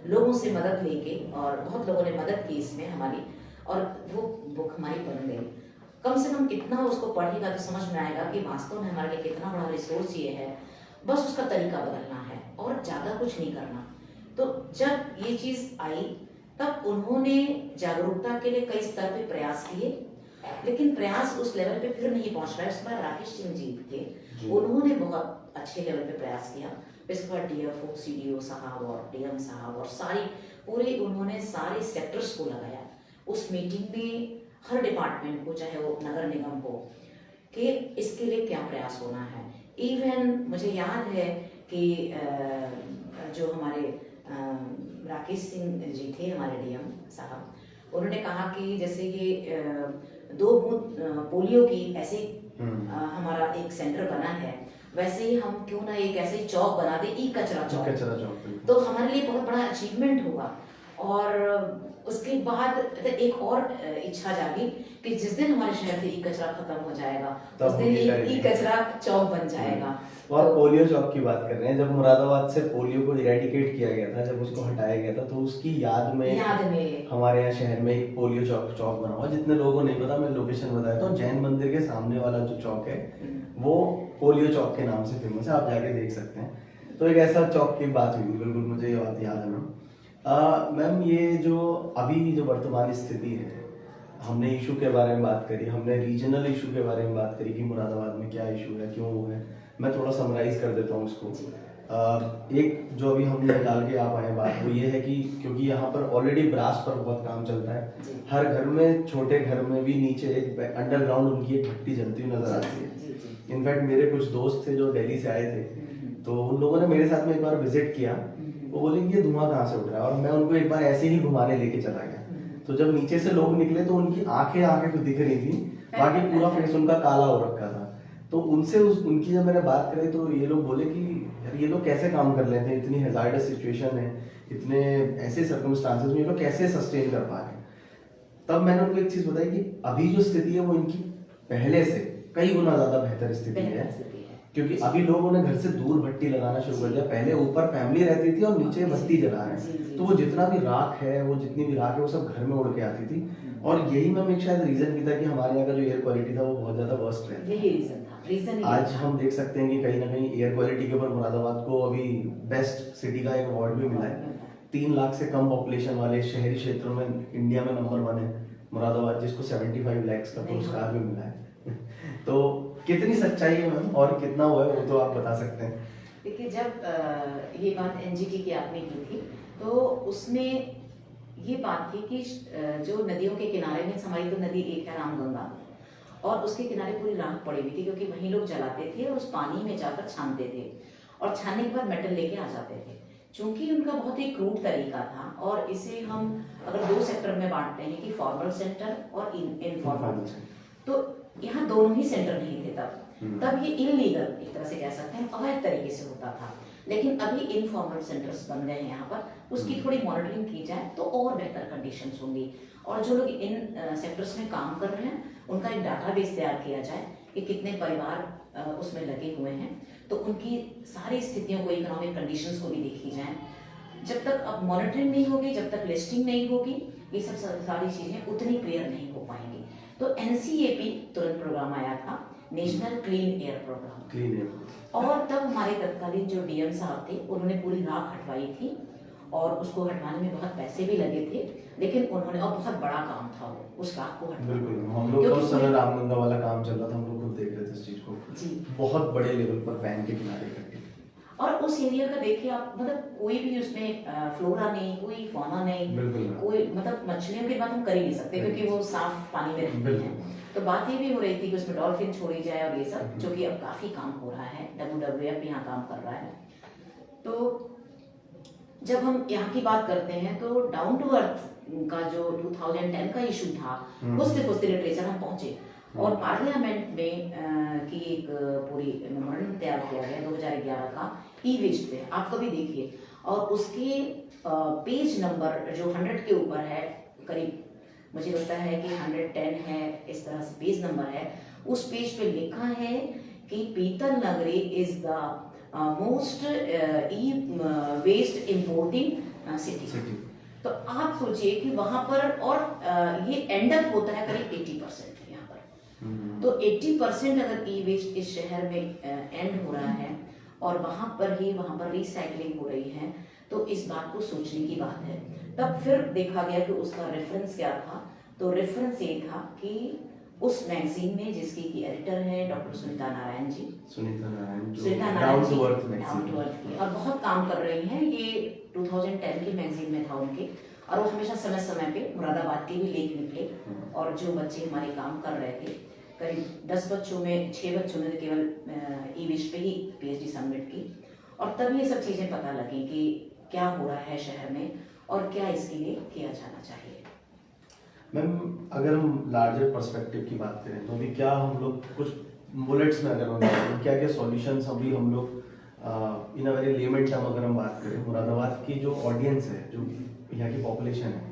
लोगों से मदद लेके, और बहुत लोगों ने मदद की इसमें हमारी, और वो बुक हमारी बन गई। कम से कम इतना उसको पढ़ेगा तो समझ में आएगा कि वास्तव में हमारे लिए कितना बड़ा रिसोर्स ये है, बस उसका तरीका बदलना है और ज्यादा कुछ नहीं करना। तो जब ये चीज आई, तब उन्होंने जागरूकता के लिए कई स्तर पे प्रयास किए, लेकिन प्रयास उस लेवल पे फिर नहीं पहुंच रहा है। इस बार राकेश सिंह जी थे, उन्होंने बहुत अच्छे लेवल पे प्रयास किया। इसके बाद डीएफओ, सीडीओ साहब और डीएम साहब और सारी पूरे उन्होंने सारे सेक्टर्स को लगाया उस मीटिंग में, हर डिपार्टमेंट को, चाहे वो नगर निगम हो, कि इसके लिए क्या प्रयास होना है। इवन मुझे याद है कि जो हमारे राकेश सिंह जी थे, हमारे डीएम साहब, उन्होंने कहा कि जैसे ये 2 बूंद पोलियो की ऐसे हमारा एक सेंटर बना है, वैसे ही हम क्यों ना एक ऐसे चौक बना दे, ई कचरा चौक, तो हमारे लिए बहुत बड़ा अचीवमेंट होगा। और उसके बाद एक और इच्छा जागी कि जिस दिन हमारे शहर से ई कचरा खत्म हो जाएगा, उस दिन ई कचरा चौक बन जाएगा।
और पोलियो चौक की बात कर रहे हैं, जब मुरादाबाद से पोलियो को इरेडिकेट किया गया था, जब उसको हटाया गया था, तो उसकी याद में हमारे यहाँ शहर में एक पोलियो चौक बना हुआ। जितने लोगों को नहीं पता, मैं लोकेशन बताया तो जैन मंदिर के सामने वाला जो चौक है वो पोलियो चौक के नाम से फेमस है, आप जाके देख सकते हैं। तो एक ऐसा चौक की बात हुई, बिल्कुल मुझे ये बात याद है मैम। ये जो अभी जो वर्तमान स्थिति है, हमने इशू के बारे में बात करी, हमने रीजनल इशू के बारे में बात करी कि मुरादाबाद में क्या इशू है, क्यों वो है। मैं थोड़ा समराइज कर देता हूँ इसको। एक जो अभी हमने निकाल के आप आए बात, वो ये है कि क्योंकि यहाँ पर ऑलरेडी ब्रास पर बहुत काम चलता है, हर घर में, छोटे घर में भी नीचे एक अंडरग्राउंड उनकी एक भट्टी जलती हुई नजर आती है। इनफैक्ट मेरे कुछ दोस्त थे जो दिल्ली से आए थे, तो उन लोगों ने मेरे साथ में एक बार विजिट किया, वो बोले कि ये धुआं कहाँ से उठ रहा है, और मैं उनको एक बार ऐसे ही घुमाने लेके चला गया। तो जब नीचे से लोग निकले तो उनकी आंखें दिख रही थी, बाकी पूरा फेस उनका काला हो रखा था। तो उनसे उनकी जब मैंने बात करी, तो ये लोग बोले कि यार ये लोग कैसे काम कर लेते हैं, इतनी हैजार्डस सिचुएशन है, इतने ऐसे सर्कमस्टांसेस में ये लोग कैसे सस्टेन कर पा रहे हैं। तब मैंने उनको एक चीज बताई कि अभी जो स्थिति है वो इनकी पहले से कई गुना ज्यादा बेहतर स्थिति है, क्योंकि अभी लोगों ने घर से दूर भट्टी लगाना शुरू कर दिया। पहले ऊपर फैमिली रहती थी और नीचे भट्टी जला रहे हैं, तो वो जितना भी राख है, वो जितनी भी राख है, वो सब घर में उड़ के आती थी। और यही मैम एक शायद रीजन भी था कि हमारे यहाँ का जो एयर क्वालिटी था वो बहुत ज्यादा वर्स्ट रहता है। आज हम देख सकते हैं कि कहीं ना कहीं एयर क्वालिटी के ऊपर मुरादाबाद को अभी बेस्ट सिटी का एक अवार्ड भी मिला है। 3 लाख से कम पॉपुलेशन वाले शहरी क्षेत्रों में इंडिया में नंबर 1 है मुरादाबाद, जिसको 75 लाख का पुरस्कार भी मिला है। तो कितनी सच्चाई है मैम और कितना हुआ है वो तो आप बता सकते हैं।
देखिए, जब ये बात एनजीटी की आपने की थी, तो उसमें ये बात थी कि जो नदियों के किनारे में, हमारी तो नदी एक है रामगंगा, और उसके किनारे पूरी राख पड़ी हुई थी, क्योंकि वहीं लोग जलाते थे और उस पानी में जाकर छानते थे, और छानने के बाद मेटल लेके आ जाते थे। चूंकि उनका बहुत ही क्रूड तरीका था, और इसे हम अगर 2 सेक्टर में बांटते हैं कि फॉर्मल सेंटर और इनफॉर्मल, तो यहाँ दोनों ही सेंटर नहीं थे तब ये इलीगल एक तरह से कह सकते हैं, अवैध तरीके से होता था। लेकिन अभी इनफॉर्मल सेंटर्स बन गए हैं यहाँ पर, उसकी थोड़ी मॉनिटरिंग की जाए तो और बेहतर कंडीशंस होंगी, और जो लोग इन सेक्टर्स में काम कर रहे हैं उनका एक डाटाबेस तैयार किया जाए कि कितने परिवार उसमें लगे हुए हैं, तो उनकी सारी स्थितियों को, इकोनॉमिक कंडीशंस को भी देखी जाए। जब तक अब मॉनिटरिंग नहीं होगी, जब तक लिस्टिंग नहीं होगी, ये सब सारी चीजें उतनी क्लियर नहीं हो पाएंगी। तो एनसीएपी तुरंत प्रोग्राम आया था, नेशनल क्लीन एयर प्रोग्राम, और तब हमारे तत्कालीन जो डीएम साहब थे उन्होंने पूरी राख हटवाई थी, और उसको हटवाने में बहुत पैसे भी लगे थे, लेकिन उन्होंने, और बहुत बड़ा काम था वो, उस राख को हटवाना।
बिल्कुल, हम लोग उस समय रामगंगा वाला काम चल रहा था, हम लोग खुद देख रहे थे इस चीज को
जी,
बहुत बड़े लेवल पर बैंक के किनारे करके।
और उस एरिया का देखिए आप, मतलब कोई भी उसमें फ्लोरा नहीं, कोई फौना नहीं, कोई मतलब मछलियों की बात हम कर ही नहीं सकते, क्योंकि वो साफ पानी में रहती हैं। तो बात ये भी हो रही थी कि उसमें डॉल्फिन छोड़ी जाए और ये सब, जो कि अब काफी काम हो रहा है, WWF यहाँ काम कर रहा है। तो जब हम यहाँ की बात करते हैं तो डाउन टू अर्थ का जो 2010 का इशू था, कुछ लिटरेचर हम पहुंचे, और पार्लियामेंट में की एक पूरी मेमोरेंडम तैयार किया गया 2011 का ई वेस्ट पे, आप कभी देखिए, और उसके पेज नंबर जो 100 के ऊपर है, करीब मुझे लगता है कि 110 है, इस तरह से पेज नंबर है, उस पेज पे लिखा है कि पीतल नगरी is the most e waste importing city. तो आप सोचिए कि वहां पर, और ये एंड अप होता है करीब 80% यहाँ पर। तो 80% अगर ई वेस्ट इस शहर में एंड हो रहा है, और वहां पर रिसाइकलिंग हो रही है, तो इस बात को सोचने की बात है। तब फिर देखा गया कि उसका रेफरेंस क्या था, तो रेफरेंस ये था कि उस मैगजीन में, जिसकी की एडिटर है doctor Sunita Narayan ji, down to earth की, और बहुत काम कर रही हैं, ये 2010 की मैगजीन में था उनके, और वो हमेशा समय समय पे मुरादाबाद के भी लेख निकले, और जो बच्चे हमारे काम कर रहे थे, करीब 10 बच्चों में 6 बच्चों ने केवल ई वेस्ट पे ही PhD सबमिट की, और तब ये सब चीजें पता लगी कि क्या हो रहा है शहर में, और क्या इसके लिए किया जाना चाहिए।
मैम, अगर हम लार्जर पर्सपेक्टिव की बात करें तो अभी क्या हम लोग कुछ बुलेट्स में अगर हम क्या क्या सॉल्यूशंस अभी हम लोग इन अ वेरी लेमन टर्म अगर हम बात करें, मुरादाबाद की जो ऑडियंस है, जो यहाँ की पॉपुलेशन है,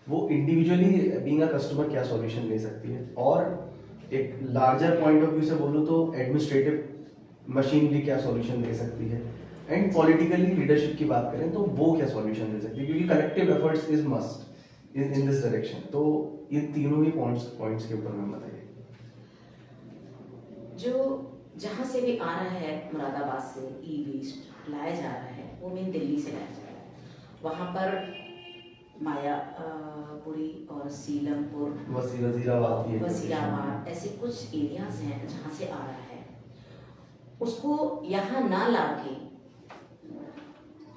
वो इंडिविजुअली बीइंग अ कस्टमर क्या सॉल्यूशन ले सकती है, और एक लार्जर पॉइंट ऑफ व्यू से बोलूँ तो एडमिनिस्ट्रेटिव मशीनरी क्या सॉल्यूशन दे सकती है, एंड पॉलिटिकली लीडरशिप की बात करें तो वो क्या सॉल्यूशन दे सकती है, क्योंकि collective efforts is must in this direction. तो ये तीनों ही पॉइंट्स के ऊपर में बताइए।
जो जहाँ से भी आ रहा है मुरादाबाद से ई वेस्ट लाया जा रहा है, वो मेन दिल्ली से लाया जा रहा है। वहाँ पर मायापुरी और सीलमपुर, वजीराबाद ऐसे कुछ एरियाज हैं जहाँ से आ रहा है, उसको यहाँ ना लाके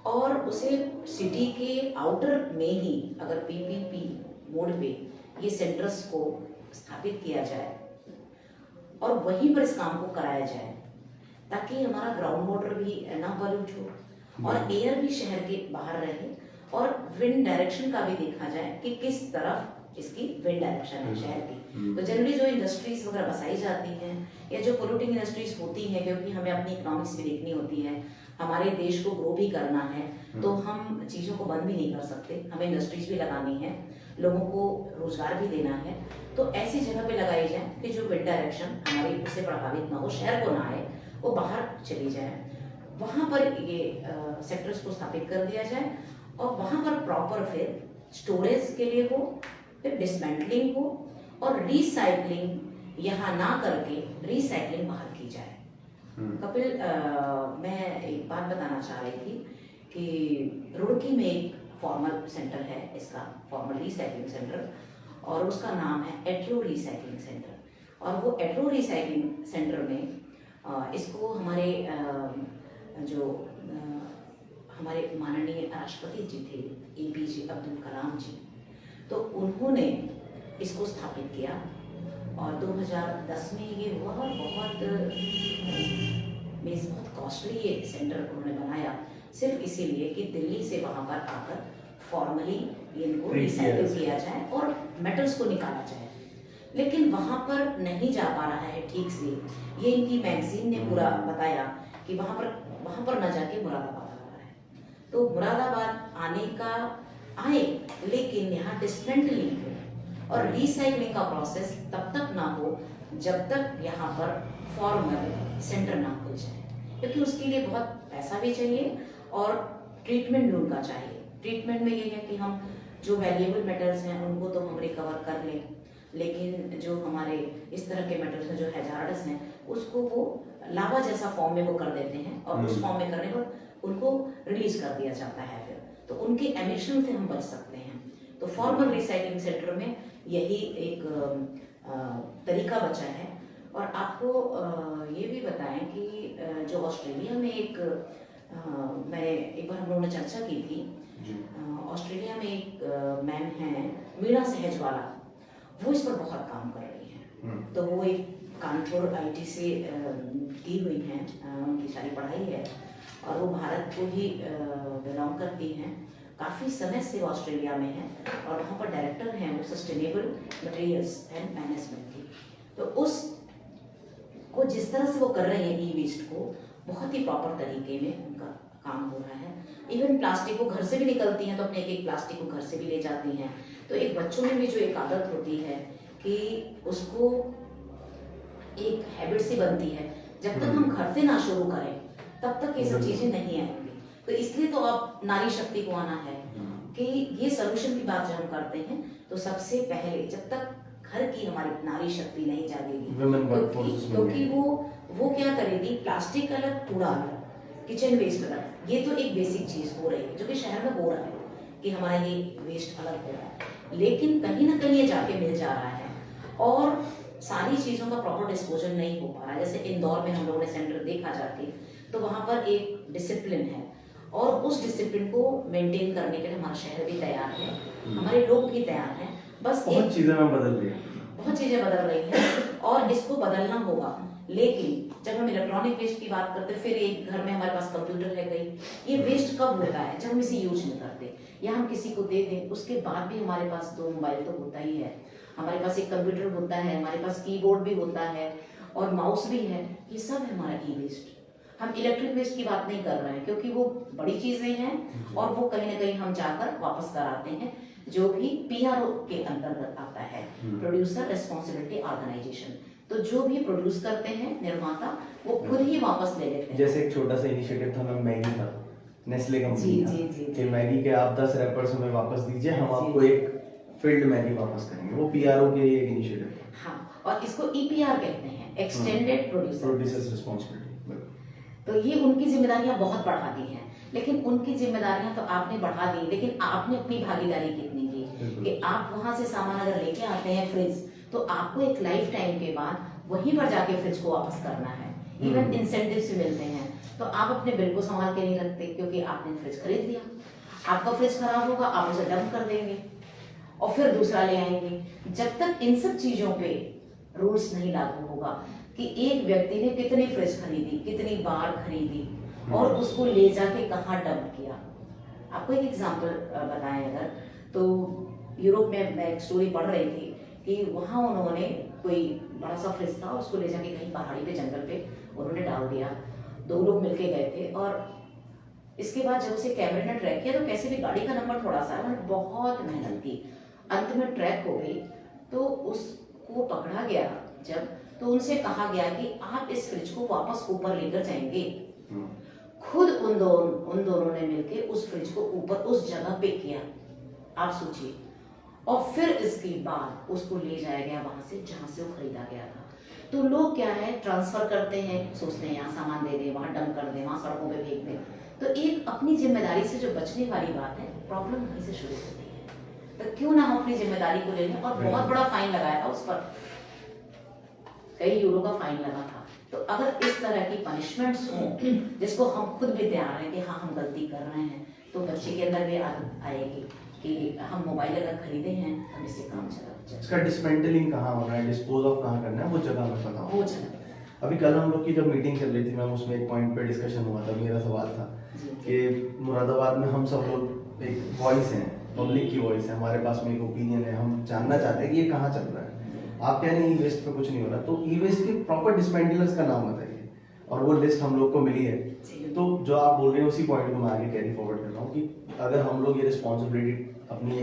और उसे सिटी के आउटर में ही अगर PPP मोड पे ये सेंटर्स को स्थापित किया जाए और वहीं पर इस काम को कराया जाए, ताकि हमारा ग्राउंड वाटर भी ना पॉल्यूट हो और एयर भी शहर के बाहर रहे, और विंड डायरेक्शन का भी देखा जाए कि किस तरफ इसकी विंड डायरेक्शन है शहर की। तो जनरली जो इंडस्ट्रीज वगैरह बसाई जाती हैं या जो पोल्यूटिंग इंडस्ट्रीज होती हैं, क्योंकि हमें अपनी इकोनॉमिक्स भी देखनी होती है, हमारे देश को ग्रो भी करना है, तो हम चीज़ों को बंद भी नहीं कर सकते, हमें इंडस्ट्रीज भी लगानी है, लोगों को रोजगार भी देना है। तो ऐसी जगह पे लगाई जाए कि जो विंड डायरेक्शन हमारी उससे प्रभावित ना हो, शहर को ना आए, वो बाहर चली जाए। वहाँ पर ये सेक्टर्स को स्थापित कर दिया जाए और वहाँ पर प्रॉपर फिर स्टोरेज के लिए हो, फिर डिसमेंटलिंग हो और रिसाइकलिंग यहाँ ना करके रिसाइकलिंग बाहर की जाए। कपिल, मैं एक बात बताना चाह रही थी कि रुड़की में एक फॉर्मल सेंटर है, इसका फॉर्मल रिसाइकलिंग सेंटर, और उसका नाम है एट्रो रिसाइकलिंग सेंटर। और वो एट्रो रिसाइकलिंग सेंटर में इसको हमारे जो हमारे माननीय राष्ट्रपति जी थे APJ अब्दुल कलाम जी, तो उन्होंने इसको स्थापित किया और 2010 में ये हुआ और बहुत कॉस्टली ये सेंटर उन्होंने बनाया, सिर्फ इसीलिए कि दिल्ली से वहाँ पर आकर फॉर्मली इनको रिसाइकिल किया जाए और मेटल्स को निकाला जाए। लेकिन वहाँ पर नहीं जा पा रहा है ठीक से। ये इनकी मैगजीन ने पूरा बताया कि वहाँ पर न जाके मुरादाबाद आ रहा है। तो मुरादाबाद आने का आए, लेकिन यहाँ डिस्मेंटलिंग हो और रिसाइकलिंग का प्रोसेस तब तक ना हो जब तक यहाँ पर फॉर्मल सेंटर ना खुल जाए, क्योंकि उसके लिए बहुत पैसा भी चाहिए और ट्रीटमेंट भी उनका चाहिए। ट्रीटमेंट में ये है कि हम जो वैल्यूएबल मेटल्स हैं उनको तो हम रिकवर कर लें, लेकिन जो हमारे इस तरह के मेटल्स हैं जो हैजार्डस हैं उसको वो लावा जैसा फॉर्म में वो कर देते हैं और उस फॉर्म में करने पर उनको रिलीज कर दिया जाता है। फिर तो उनके एमिशन से हम बच सकते हैं। तो फॉर्मल रिसाइकलिंग सेंटर में यही एक तरीका बचा है। और आपको ये भी बताएं कि जो ऑस्ट्रेलिया में एक बार हम लोगों ने चर्चा की थी, ऑस्ट्रेलिया में एक मैम है मीरा सहजवाला, वो इस पर बहुत काम कर रही हैं। तो वो एक कानपुर IT से की हुई हैं, उनकी सारी पढ़ाई है और वो भारत को ही बिलोंग करती हैं। काफ़ी समय से वो ऑस्ट्रेलिया में है और वहाँ पर डायरेक्टर हैं वो सस्टेनेबल मटेरियल्स एंड मैनेजमेंट की। तो उस को जिस तरह से वो कर रहे हैं ई-वेस्ट को, बहुत ही प्रॉपर तरीके में उनका काम हो रहा है। इवन प्लास्टिक को घर से भी निकलती हैं तो अपने एक प्लास्टिक को घर से भी ले जाती हैं। तो एक बच्चों में भी जो एक आदत होती है कि उसको एक हैबिट सी बनती है, जब तक हम घर से ना शुरू करें तब तक ये सब चीजें नहीं आएंगी। तो इसलिए तो अब नारी शक्ति को आना है कि ये सोल्यूशन की बात जब हम करते हैं तो सबसे पहले जब तक घर की हमारी नारी शक्ति नहीं जागेगी, क्योंकि वो क्या करेगी, प्लास्टिक अलग, कूड़ा अलग, किचन वेस्ट अलग, ये तो एक बेसिक चीज हो रही है जो कि शहर में हो रहा है कि हमारा ये वेस्ट अलग हो रहा है, लेकिन कहीं ना कहीं ये जाके मिल जा रहा है और सारी चीजों का प्रॉपर डिस्पोजल नहीं हो पा रहा है। जैसे इंदौर में हम लोगों ने सेंटर देखा जाके, तो वहां पर एक डिसिप्लिन है और उस डिसिप्लिन को मेंटेन करने के लिए हमारा शहर भी तैयार है, हमारे लोग भी तैयार हैं। बस
बहुत चीजें बदल रही हैं,
बहुत चीजें बदल रही हैं और इसको बदलना होगा। लेकिन जब हम इलेक्ट्रॉनिक वेस्ट की बात करते हैं, फिर एक घर में हमारे पास कंप्यूटर है गई, ये वेस्ट कब होता है, जब हम इसे यूज नहीं करते या हम किसी को दे दें, उसके बाद भी हमारे पास 2 मोबाइल तो होता ही है, हमारे पास एक कंप्यूटर होता है, हमारे पास कीबोर्ड भी होता है और माउस भी है, ये सब है हमारा ई वेस्ट। हम इलेक्ट्रिक वेस्ट की बात नहीं कर रहे हैं क्योंकि वो बड़ी चीजें हैं और वो कहीं ना कहीं हम जाकर वापस कराते हैं, जो भी PRO के अंतर्गत आता है, प्रोड्यूसर रिस्पॉन्सिबिलिटी ऑर्गेनाइजेशन। तो जो भी प्रोड्यूस करते हैं निर्माता, वो खुद ही वापस ले लेते हैं।
जैसे एक छोटा सा इनिशिएटिव था ना मैगी का, नेस्ले कंपनी का, कि मैगी के आप 10 रैपर्स हमें वापस दीजिए, हम आपको एक फिल्ड मैगी वापस करेंगे, वो PRO के एक इनिशिएटिव है।
हाँ, और इसको EPR कहते हैं, एक्सटेंडेड
प्रोड्यूसर्स रिस्पॉन्सिबिलिटी।
तो ये उनकी जिम्मेदारियां बहुत बढ़ा दी हैं, लेकिन उनकी जिम्मेदारियां तो आपने बढ़ा दी, लेकिन आपने अपनी भागीदारी कितनी की कि आप वहां से सामान अगर लेके आते हैं फ्रिज, तो आपको एक लाइफ टाइम के बाद वहीं पर जाके फ्रिज को वापस करना है। इवन इंसेंटिव्स भी मिलते हैं, तो आप अपने बिल को संभाल के नहीं रखते क्योंकि आपने फ्रिज खरीद लिया, आपका फ्रिज खराब होगा, आप उसे डंप कर देंगे और फिर दूसरा ले आएंगे। जब तक इन सब चीजों पे रूल्स नहीं लागू होगा कि एक व्यक्ति ने कितनी फ्रिज खरीदी, कितनी बार खरीदी और उसको ले जाके कहाँ डंप किया। आपको एक एग्जांपल बताएं अगर, तो यूरोप में मैं एक स्टोरी पढ़ रही थी कि वहाँ उन्होंने कोई बड़ा सा फ्रिज था, उसको ले जाके कहीं पहाड़ी पे जंगल पे उन्होंने डाल दिया। 2 लोग मिलके गए थे और इसके बाद जब उसे कैमरे ने ट्रैक किया तो कैसे भी गाड़ी का नंबर थोड़ा सा, उन्होंने बहुत मेहनत की, अंत में ट्रैक हो गई। तो उसको पकड़ा गया जब, तो उनसे कहा गया कि आप इस फ्रिज को वापस ऊपर लेकर जाएंगे। खुद उन दोनों ने मिलके उस फ्रिज को ऊपर उस जगह पे किया, आप सोचिए, और फिर इसके बाद उसको ले जाया गया वहां से जहां से वो खरीदा गया था। तो लोग क्या है, ट्रांसफर करते हैं, सोचते हैं यहाँ सामान दे दें, वहां डंप कर दें, वहां सड़कों पे फेंक दें। तो एक अपनी जिम्मेदारी से जो बचने वाली बात है, प्रॉब्लम वहीं से शुरू होती है। तो क्यों ना हम अपनी जिम्मेदारी को ले लें। और बहुत बड़ा फाइन लगाया था उस पर, कई यूरो का फाइन लगा था तो अगर इस तरह की पनिशमेंट्स हों जिसको हम खुद भी तैयार हैं कि हाँ हम गलती कर रहे हैं, तो बच्चे के अंदर भी आदत आएगी कि हम मोबाइल अगर खरीदे हैं हम इससे काम चला
इसका डिसमेंटलिंग कहाँ होना है, डिस्पोज ऑफ कहाँ करना है, वो जगह में पता हो।
वो चला।
अभी कल हम लोग की जब मीटिंग चल रही थी मैम, उसमें एक पॉइंट पे डिस्कशन हुआ था, मेरा सवाल था कि मुरादाबाद में हम सब लोग एक वॉइस हैं, पब्लिक की वॉइस है, हमारे पास में एक ओपिनियन है, हम जानना चाहते हैं कि ये कहाँ चल रहा है। आप कह रहे हैं ई वेस्ट पे कुछ नहीं हो रहा, तो ई वेस्ट के प्रॉपर डिसमेंटलर्स का नाम बताइए, और वो लिस्ट हम लोग को मिली है। तो जो आप बोल रहे हैं उसी पॉइंट को मैं आगे कैरी फॉरवर्ड कर रहा हूँ कि अगर हम लोग ये रिस्पॉन्सिबिलिटी अपनी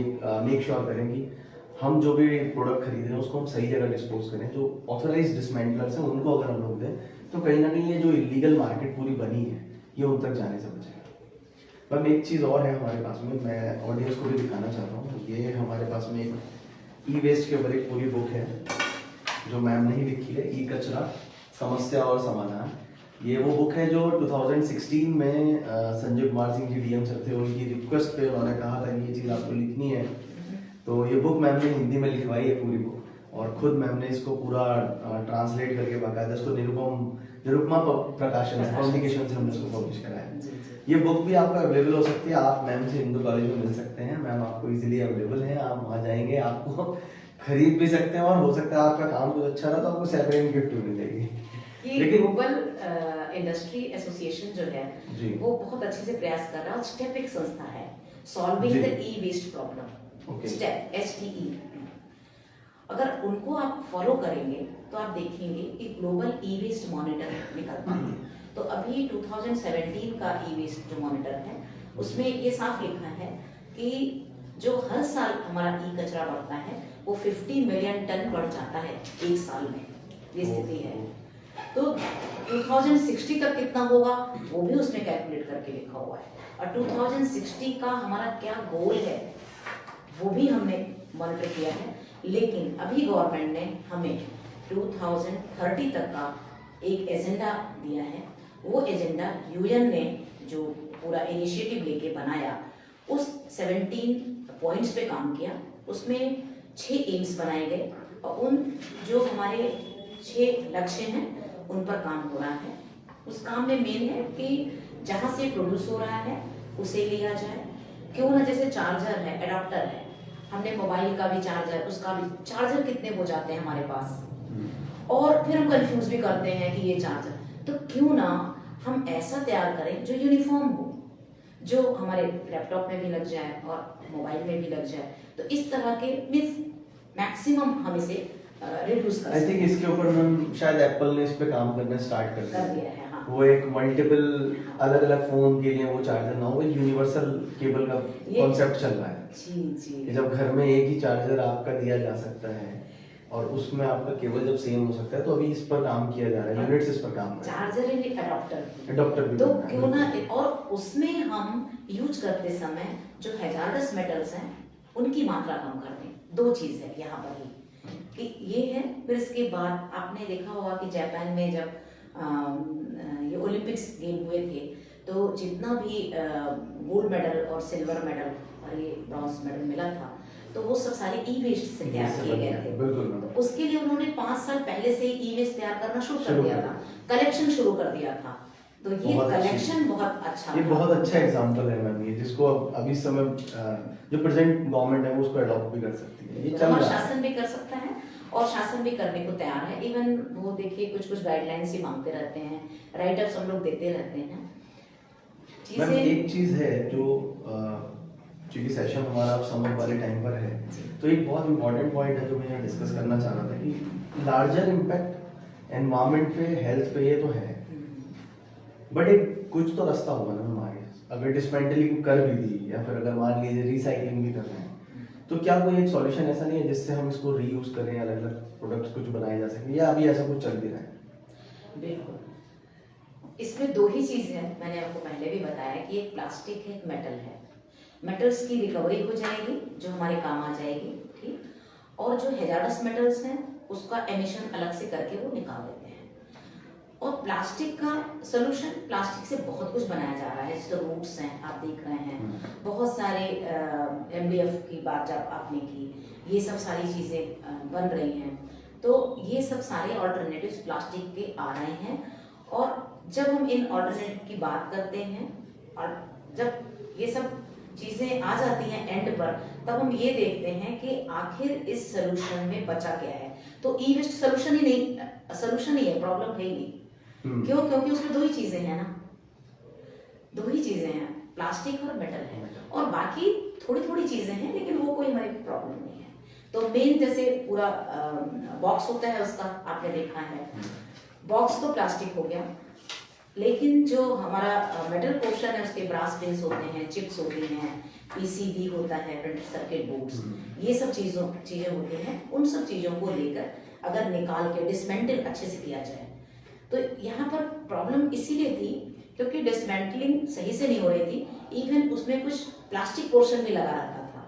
मेक श्योर करें कि हम जो भी प्रोडक्ट खरीद रहे हैं उसको हम सही जगह डिस्पोज करें, जो ऑथराइज डिसमेंटलर्स हैं उनको अगर हम लोग दें, तो कहीं ना कहीं ये जो इलीगल मार्केट पूरी बनी है ये उन तक जाने से बचेगा। मैम एक चीज़ और है हमारे पास में, मैं ऑडियंस को भी दिखाना चाहता हूँ, ये हमारे पास में एक ई वेस्ट के ऊपर एक पूरी बुक है जो मैम ने ही लिखी है, ई कचरा समस्या और समाधान। ये वो बुक है जो 2016 में संजय कुमार सिंह जी डीएम सर थे, उनकी रिक्वेस्ट पे उन्होंने कहा था कि ये चीज़ आपको लिखनी है। तो ये बुक मैम ने हिंदी में लिखवाई है पूरी बुक, और खुद मैम ने इसको पूरा ट्रांसलेट करके बाकायदा इसको निरुपमा प्रकाशन पब्लिकेशन से हमने इसको पब्लिश कराया। ये बुक भी आपको अवेलेबल हो सकती है, आप मैम से हिंदू कॉलेज में मिल सकते हैं, मैम आपको इजीली अवेलेबल है, आप वहाँ जाएंगे आपको खरीद भी सकते हैं, और हो सकता है आपका काम कुछ अच्छा रहा तो आपको सेपरेट गिफ्ट भी मिलेगी।
ये ग्लोबल इंडस्ट्री एसोसिएशन जो है
जी,
वो बहुत अच्छे से प्रयास कर रहा है, और स्टेप एक संस्था है solving the e waste problem, step STE। अगर उनको आप फॉलो करेंगे तो आप देखेंगे कि ग्लोबल ई वेस्ट मॉनिटर निकलता है। तो अभी 2017 का ई वेस्ट जो मॉनिटर है उसमें ये साफ लिखा है कि जो हर साल हमारा ई कचरा बढ़ता है वो 50 मिलियन टन बढ़ जाता है एक साल में, ये स्थिति है। तो 2060 तक कितना होगा वो भी उसमें कैलकुलेट करके लिखा हुआ है, और 2060 का हमारा क्या गोल है वो भी हमने मॉनिटर किया है। लेकिन अभी गवर्नमेंट ने हमें 2030 तक का एक एजेंडा दिया है। वो एजेंडा UN ने जो पूरा इनिशिएटिव लेके बनाया, उस 17 पॉइंट्स पे काम किया, उसमें 6 एम्स बनाए गए, और उन जो हमारे 6 लक्ष्य हैं उन पर काम हो रहा है। उस काम में मेन है कि जहाँ से प्रोड्यूस हो रहा है उसे लिया जाए, क्यों ना जैसे चार्जर है, एडाप्टर है, हमने मोबाइल का भी चार्जर, उसका भी चार्जर कितने हो जाते हैं हमारे पास, और फिर हम कंफ्यूज भी करते हैं कि ये चार्जर, तो क्यों ना हम ऐसा तैयार करें जो यूनिफॉर्म हो, जो हमारे लैपटॉप में भी लग जाए और मोबाइल में भी लग जाए। तो इस तरह के मींस मैक्सिमम हम इसे रिड्यूस कर सकते हैं।
आई थिंक इसके ऊपर मैम शायद एप्पल ने इस पे काम करना स्टार्ट कर
दिया है। हाँ।
वो एक मल्टीपल अलग अलग फोन के लिए वो चार्जर ना हो, यूनिवर्सल केबल का कॉन्सेप्ट चल रहा है।
जी।
जब घर में एक ही चार्जर आपका दिया जा सकता है और उसमें आपका केबल जब सेम हो सकता है, तो अभी इस पर काम किया जा रहा है, यूनिट्स इस पर काम कर रहे हैं,
चार्जर एंड
अडॉप्टर भी
तो क्यों ना, और उसमें हम यूज करते समय जो हैजार्डस मेटल्स हैं उनकी मात्रा कम कर दें। 2 चीज है यहाँ पर ही कि ये है। फिर इसके बाद आपने देखा होगा कि जापान में जब ये ओलंपिक्स गेम हुए थे, तो जितना भी गोल्ड मेडल और सिल्वर मेडल और ये ब्रॉन्ज मेडल मिला था, तो वो सब सारे ई वेस्ट से तैयार किए गए थे। तो उसके लिए उन्होंने 5 साल पहले से ई वेस्ट तैयार करना शुरू कर दिया था, कलेक्शन शुरू कर दिया था। तो ये कलेक्शन बहुत अच्छा,
ये बहुत अच्छा एग्जांपल है मैम, ये जिसको अभी समय जो प्रेजेंट गवर्नमेंट है वो उसको अडॉप्ट भी कर सकती है, ये चल रहा है,
शासन भी कर सकता है और शासन भी करने को तैयार है। इवन वो देखिए कुछ गाइडलाइंस ही मांगते रहते हैं, राइट अप्स हम लोग देते रहते हैं।
मैम एक चीज है जो क्योंकि सेशन हमारा अब समर वाले टाइम पर है, तो एक बहुत इंपॉर्टेंट पॉइंट है जो मैं यहाँ डिस्कस करना चाह रहा था कि लार्जर इम्पैक्ट एनवायरमेंट पे, हेल्थ पे ये तो है, बट एक कुछ तो रास्ता होगा ना हमारे, अगर डिस्मेंटलिंग कर भी दी या फिर अगर मान लीजिए रिसाइकलिंग भी कर रहे हैं, तो क्या कोई एक सॉल्यूशन ऐसा नहीं है जिससे हम इसको रीयूज करें, अलग अलग प्रोडक्ट्स कुछ बनाए जा सके, या अभी ऐसा कुछ चल भी रहा है?
बिल्कुल, इसमें 2 ही चीज है। मैंने आपको पहले भी बताया कि एक प्लास्टिक है, एक मेटल है। मेटल्स की रिकवरी हो जाएगी जो हमारे काम आ जाएगी, ठीक, और जो हैजार्डस मेटल्स हैं उसका एमिशन अलग से करके वो निकाल देते हैं। और प्लास्टिक का सोल्यूशन, प्लास्टिक से बहुत कुछ बनाया जा रहा है, जैसे रूट्स हैं आप देख रहे हैं, बहुत सारे MDF की बात जब आपने की, ये सब सारी चीजें बन रही हैं। तो ये सब सारे ऑल्टरनेटिव्स प्लास्टिक के आ रहे हैं, और जब हम इन ऑल्टरनेटिव की बात करते हैं और जब ये सब चीजें आ जाती हैं एंड पर, तब हम ये देखते हैं कि आखिर इस सोल्यूशन में बचा क्या है। तो ई वेस्ट सोल्यूशन ही नहीं, सोल्यूशन ही है, प्रॉब्लम है ही नहीं। क्यों? क्योंकि उसमें दो ही चीजें हैं ना, दो ही चीजें हैं, प्लास्टिक और मेटल है, और बाकी थोड़ी थोड़ी चीजें हैं, लेकिन वो कोई हमारी प्रॉब्लम नहीं है। तो मेन जैसे पूरा बॉक्स होता है उसका, आपने देखा है, बॉक्स तो प्लास्टिक हो गया, लेकिन जो हमारा मेटल पोर्शन है उसके ब्रास पिन्स होते हैं, चिप्स होती हैं, पीसीबी होता है, प्रिंटेड सर्किट बोर्ड्स, ये सब चीजें होती हैं। उन सब चीजों को लेकर अगर निकाल के डिसमेंटल अच्छे से किया जाए, तो यहाँ पर प्रॉब्लम इसीलिए थी क्योंकि डिसमेंटलिंग सही से नहीं हो रही थी। इवन उसमें कुछ प्लास्टिक पोर्शन भी लगा रहता था,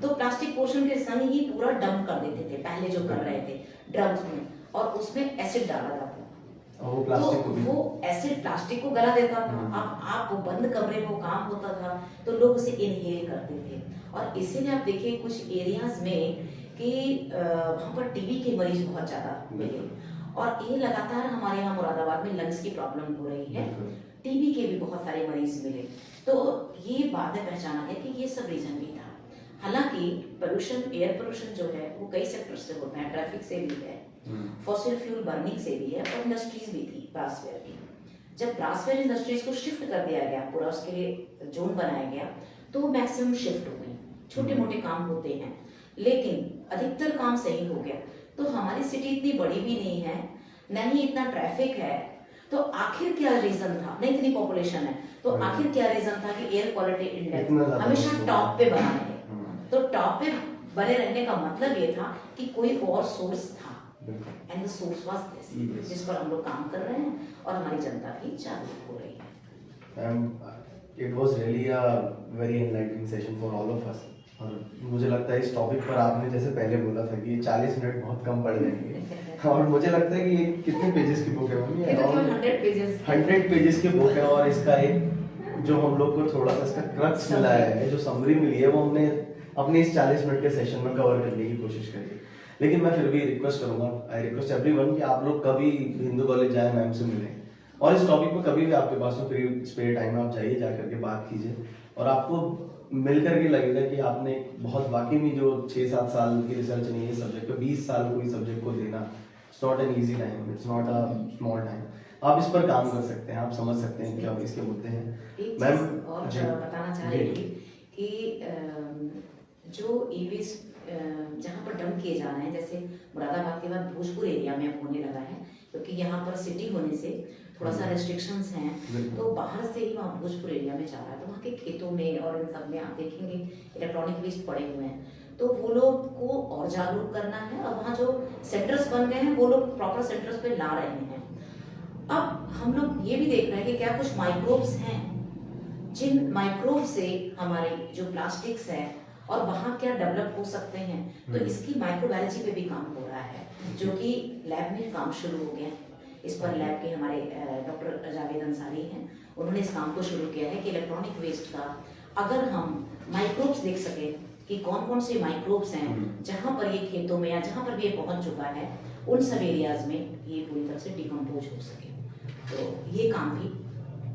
तो प्लास्टिक पोर्शन के संग ही पूरा डंप कर देते थे पहले जो कर रहे थे ड्रम्स में, और उसमें एसिड डाला जाता था,
वो प्लास्टिक को भी,
वो एसिड प्लास्टिक को गला देता था। अब आप वो बंद कमरे में वो काम होता था तो लोग उसे इनहेल करते थे, और इसीलिए आप देखिए कुछ एरियाज में कि वहाँ पर टीबी के मरीज बहुत ज्यादा मिले, और ये लगातार हमारे यहाँ मुरादाबाद में लंग्स की प्रॉब्लम हो रही है, टीबी के भी बहुत सारे मरीज मिले। तो ये बात है, पहचाना है कि ये सब रीजन भी था। हालांकि पोल्यूशन, एयर पोल्यूशन जो है वो कई सेक्टर से होता है, ट्रैफिक से भी है, फॉसिल फ्यूल बर्निंग से भी है, और इंडस्ट्रीज भी थी ब्रासवेयर की। जब ब्रासवेयर इंडस्ट्रीज को शिफ्ट कर दिया गया, पूरा उसके लिए जोन बनाया गया, तो मैक्सिमम शिफ्ट हो गई। छोटे मोटे काम होते हैं, लेकिन अधिकतर काम सही हो गया। तो हमारी सिटी इतनी बड़ी भी नहीं है, न ही इतना ट्रैफिक है, तो आखिर क्या रीजन था, नहीं इतनी पॉपुलेशन है, तो आखिर क्या रीजन था कि एयर क्वालिटी इंडेक्स हमेशा टॉप पे बना रहे। तो टॉप पे बने रहने का मतलब ये था कि कोई और सोर्स था, and the source was this, जिस पर हम लोग काम कर रहे हैं और हमारी जनता भी जागरूक हो रही है।
It was really a very enlightening session for all of us, और मुझे लगता है इस टॉपिक पर आपने जैसे पहले बोला था कि 40 मिनट बहुत कम पड़ जाएंगे, और मुझे लगता है कि ये कितने पेजेस की बुक है मम्मी?
ये तो 100
पेजेस की बुक है, और इसका एक जो हम लोग को थोड़ा सा इसका क्रक्स मिला है, जो समरी मिली है, वो हमने अपने इस 40 मिनट के सेशन में कवर करने की कोशिश करी। लेकिन मैं फिर भी रिक्वेस्ट करूंगा, आई रिक्वेस्ट एवरीवन कि आप लोग कभी हिंदू कॉलेज जाए, मैम से मिलें, और इस टॉपिक पे कभी भी आपके पास में फ्री स्पेयर टाइम है, आप जाइए, जा करके बात कीजिए, और आपको मिल करके लगेगा कि आपने बहुत वाकई में जो 6-7 साल की रिसर्च नहीं है सब्जेक्ट पे, 20 साल कोई सब्जेक्ट को देना, it's not an easy time, it's not a small time. आप इस पर काम कर सकते हैं, आप समझ सकते हैं क्या इसके मुद्दे हैं।
मैम और बताना चाह रही थी कि जो ईवीज जहाँ पर डंप किए जा रहे हैं, जैसे मुरादाबाद के बाद भोजपुर एरिया में अब होने लगा है, क्योंकि यहाँ पर सिटी होने से थोड़ा सा रेस्ट्रिक्शंस हैं, तो बाहर से ही वहाँ भोजपुर एरिया में जा रहा है, तो वहाँ के खेतों में और इन सब में आप देखेंगे इलेक्ट्रॉनिक वेस्ट पड़े हुए हैं, तो वो लोग को और जागरूक करना है, और वहाँ जो सेंटर्स बन गए हैं वो लोग प्रॉपर सेंटर्स पे ला रहे हैं। अब हम लोग ये भी देख रहे हैं कि क्या कुछ माइक्रोब्स हैं, जिन माइक्रोब से हमारे जो प्लास्टिक्स है और वहाँ क्या डेवलप हो सकते हैं, तो इसकी माइक्रोबायोलॉजी पे भी काम हो रहा है, जो कि लैब में काम शुरू हो गया। इस पर लैब के हमारे डॉक्टर जावेद अंसारी हैं, उन्होंने इस काम को शुरू किया है कि इलेक्ट्रॉनिक वेस्ट का अगर हम माइक्रोब्स देख सके कि कौन कौन से माइक्रोब्स हैं जहाँ पर ये खेतों में या जहाँ पर भी ये पहुँच चुका है, उन सब एरियाज में ये पूरी तरह से डिकम्पोज हो सके। तो ये काम भी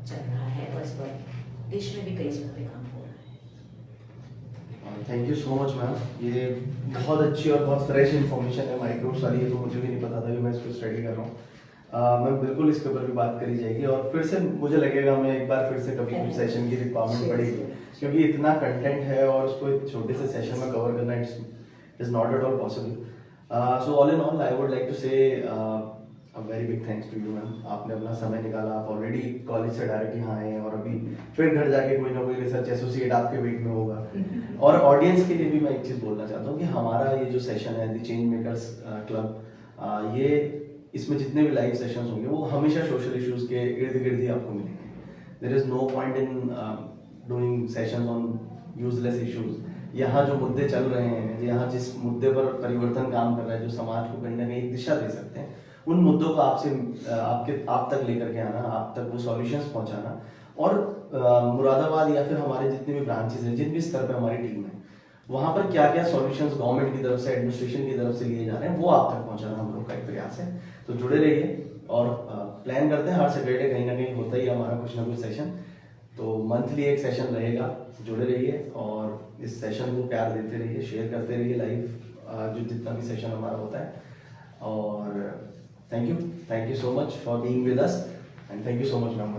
चल रहा है, और इस पर देश में भी कई जगह पे काम हो रहा है।
Thank you so much ma'am, ये बहुत अच्छी और बहुत फ्रेश इन्फॉर्मेशन है माइक्रोब्स वाली, ये तो मुझे भी नहीं पता था कि मैं इसको स्टडी कर रहा हूँ। मैं बिल्कुल इसके ऊपर भी बात करी जाएगी, और फिर से मुझे लगेगा मैं एक बार फिर से कभी कुछ सेशन की रिक्वायरमेंट पड़ेगी, क्योंकि इतना कंटेंट है और उसको एक छोटे से सेशन में कवर करना is not at all possible. So all in all I would like to say a very big thanks to you ma'am, आपने अपना समय निकाला, आप ऑलरेडी कॉलेज से डायरेक्ट यहाँ आए हैं, और अभी फिर घर जाके कोई ना कोई रिसर्च एसोसिएट आपके वेट में होगा। और ऑडियंस के लिए भी मैं एक चीज़ बोलना चाहता हूँ कि हमारा ये जो सेशन है द चेंज मेकर्स क्लब, ये इसमें जितने भी लाइव सेशंस होंगे वो हमेशा सोशल इश्यूज के इर्द गिर्द ही आपको मिलेंगे। There is no point in doing sessions on useless issues. यहाँ जो मुद्दे चल रहे हैं, यहाँ जिस मुद्दे पर परिवर्तन काम कर रहा है, जो समाज को कहीं ना कहीं दिशा दे सकते हैं, उन मुद्दों को आप तक लेकर के आना, आप तक वो सॉल्यूशंस पहुंचाना, और मुरादाबाद या फिर हमारे जितने भी ब्रांचेस हैं, जिन भी स्तर पे हमारी टीम है, वहाँ पर क्या क्या सॉल्यूशंस गवर्नमेंट की तरफ से, एडमिनिस्ट्रेशन की तरफ से लिए जा रहे हैं, वो आप तक पहुँचाना हम लोग का एक प्रयास है। तो जुड़े रहिए और प्लान करते हैं हर सैटरडे कहीं ना कहीं होता ही है हमारा कुछ ना कुछ सेशन, तो मंथली एक सेशन रहेगा। जुड़े रहिए और इस सेशन को प्यार देते रहिए, शेयर करते रहिए लाइव जो जितना भी सेशन हमारा होता है। और thank you so much for being with us and thank you so much ma'am.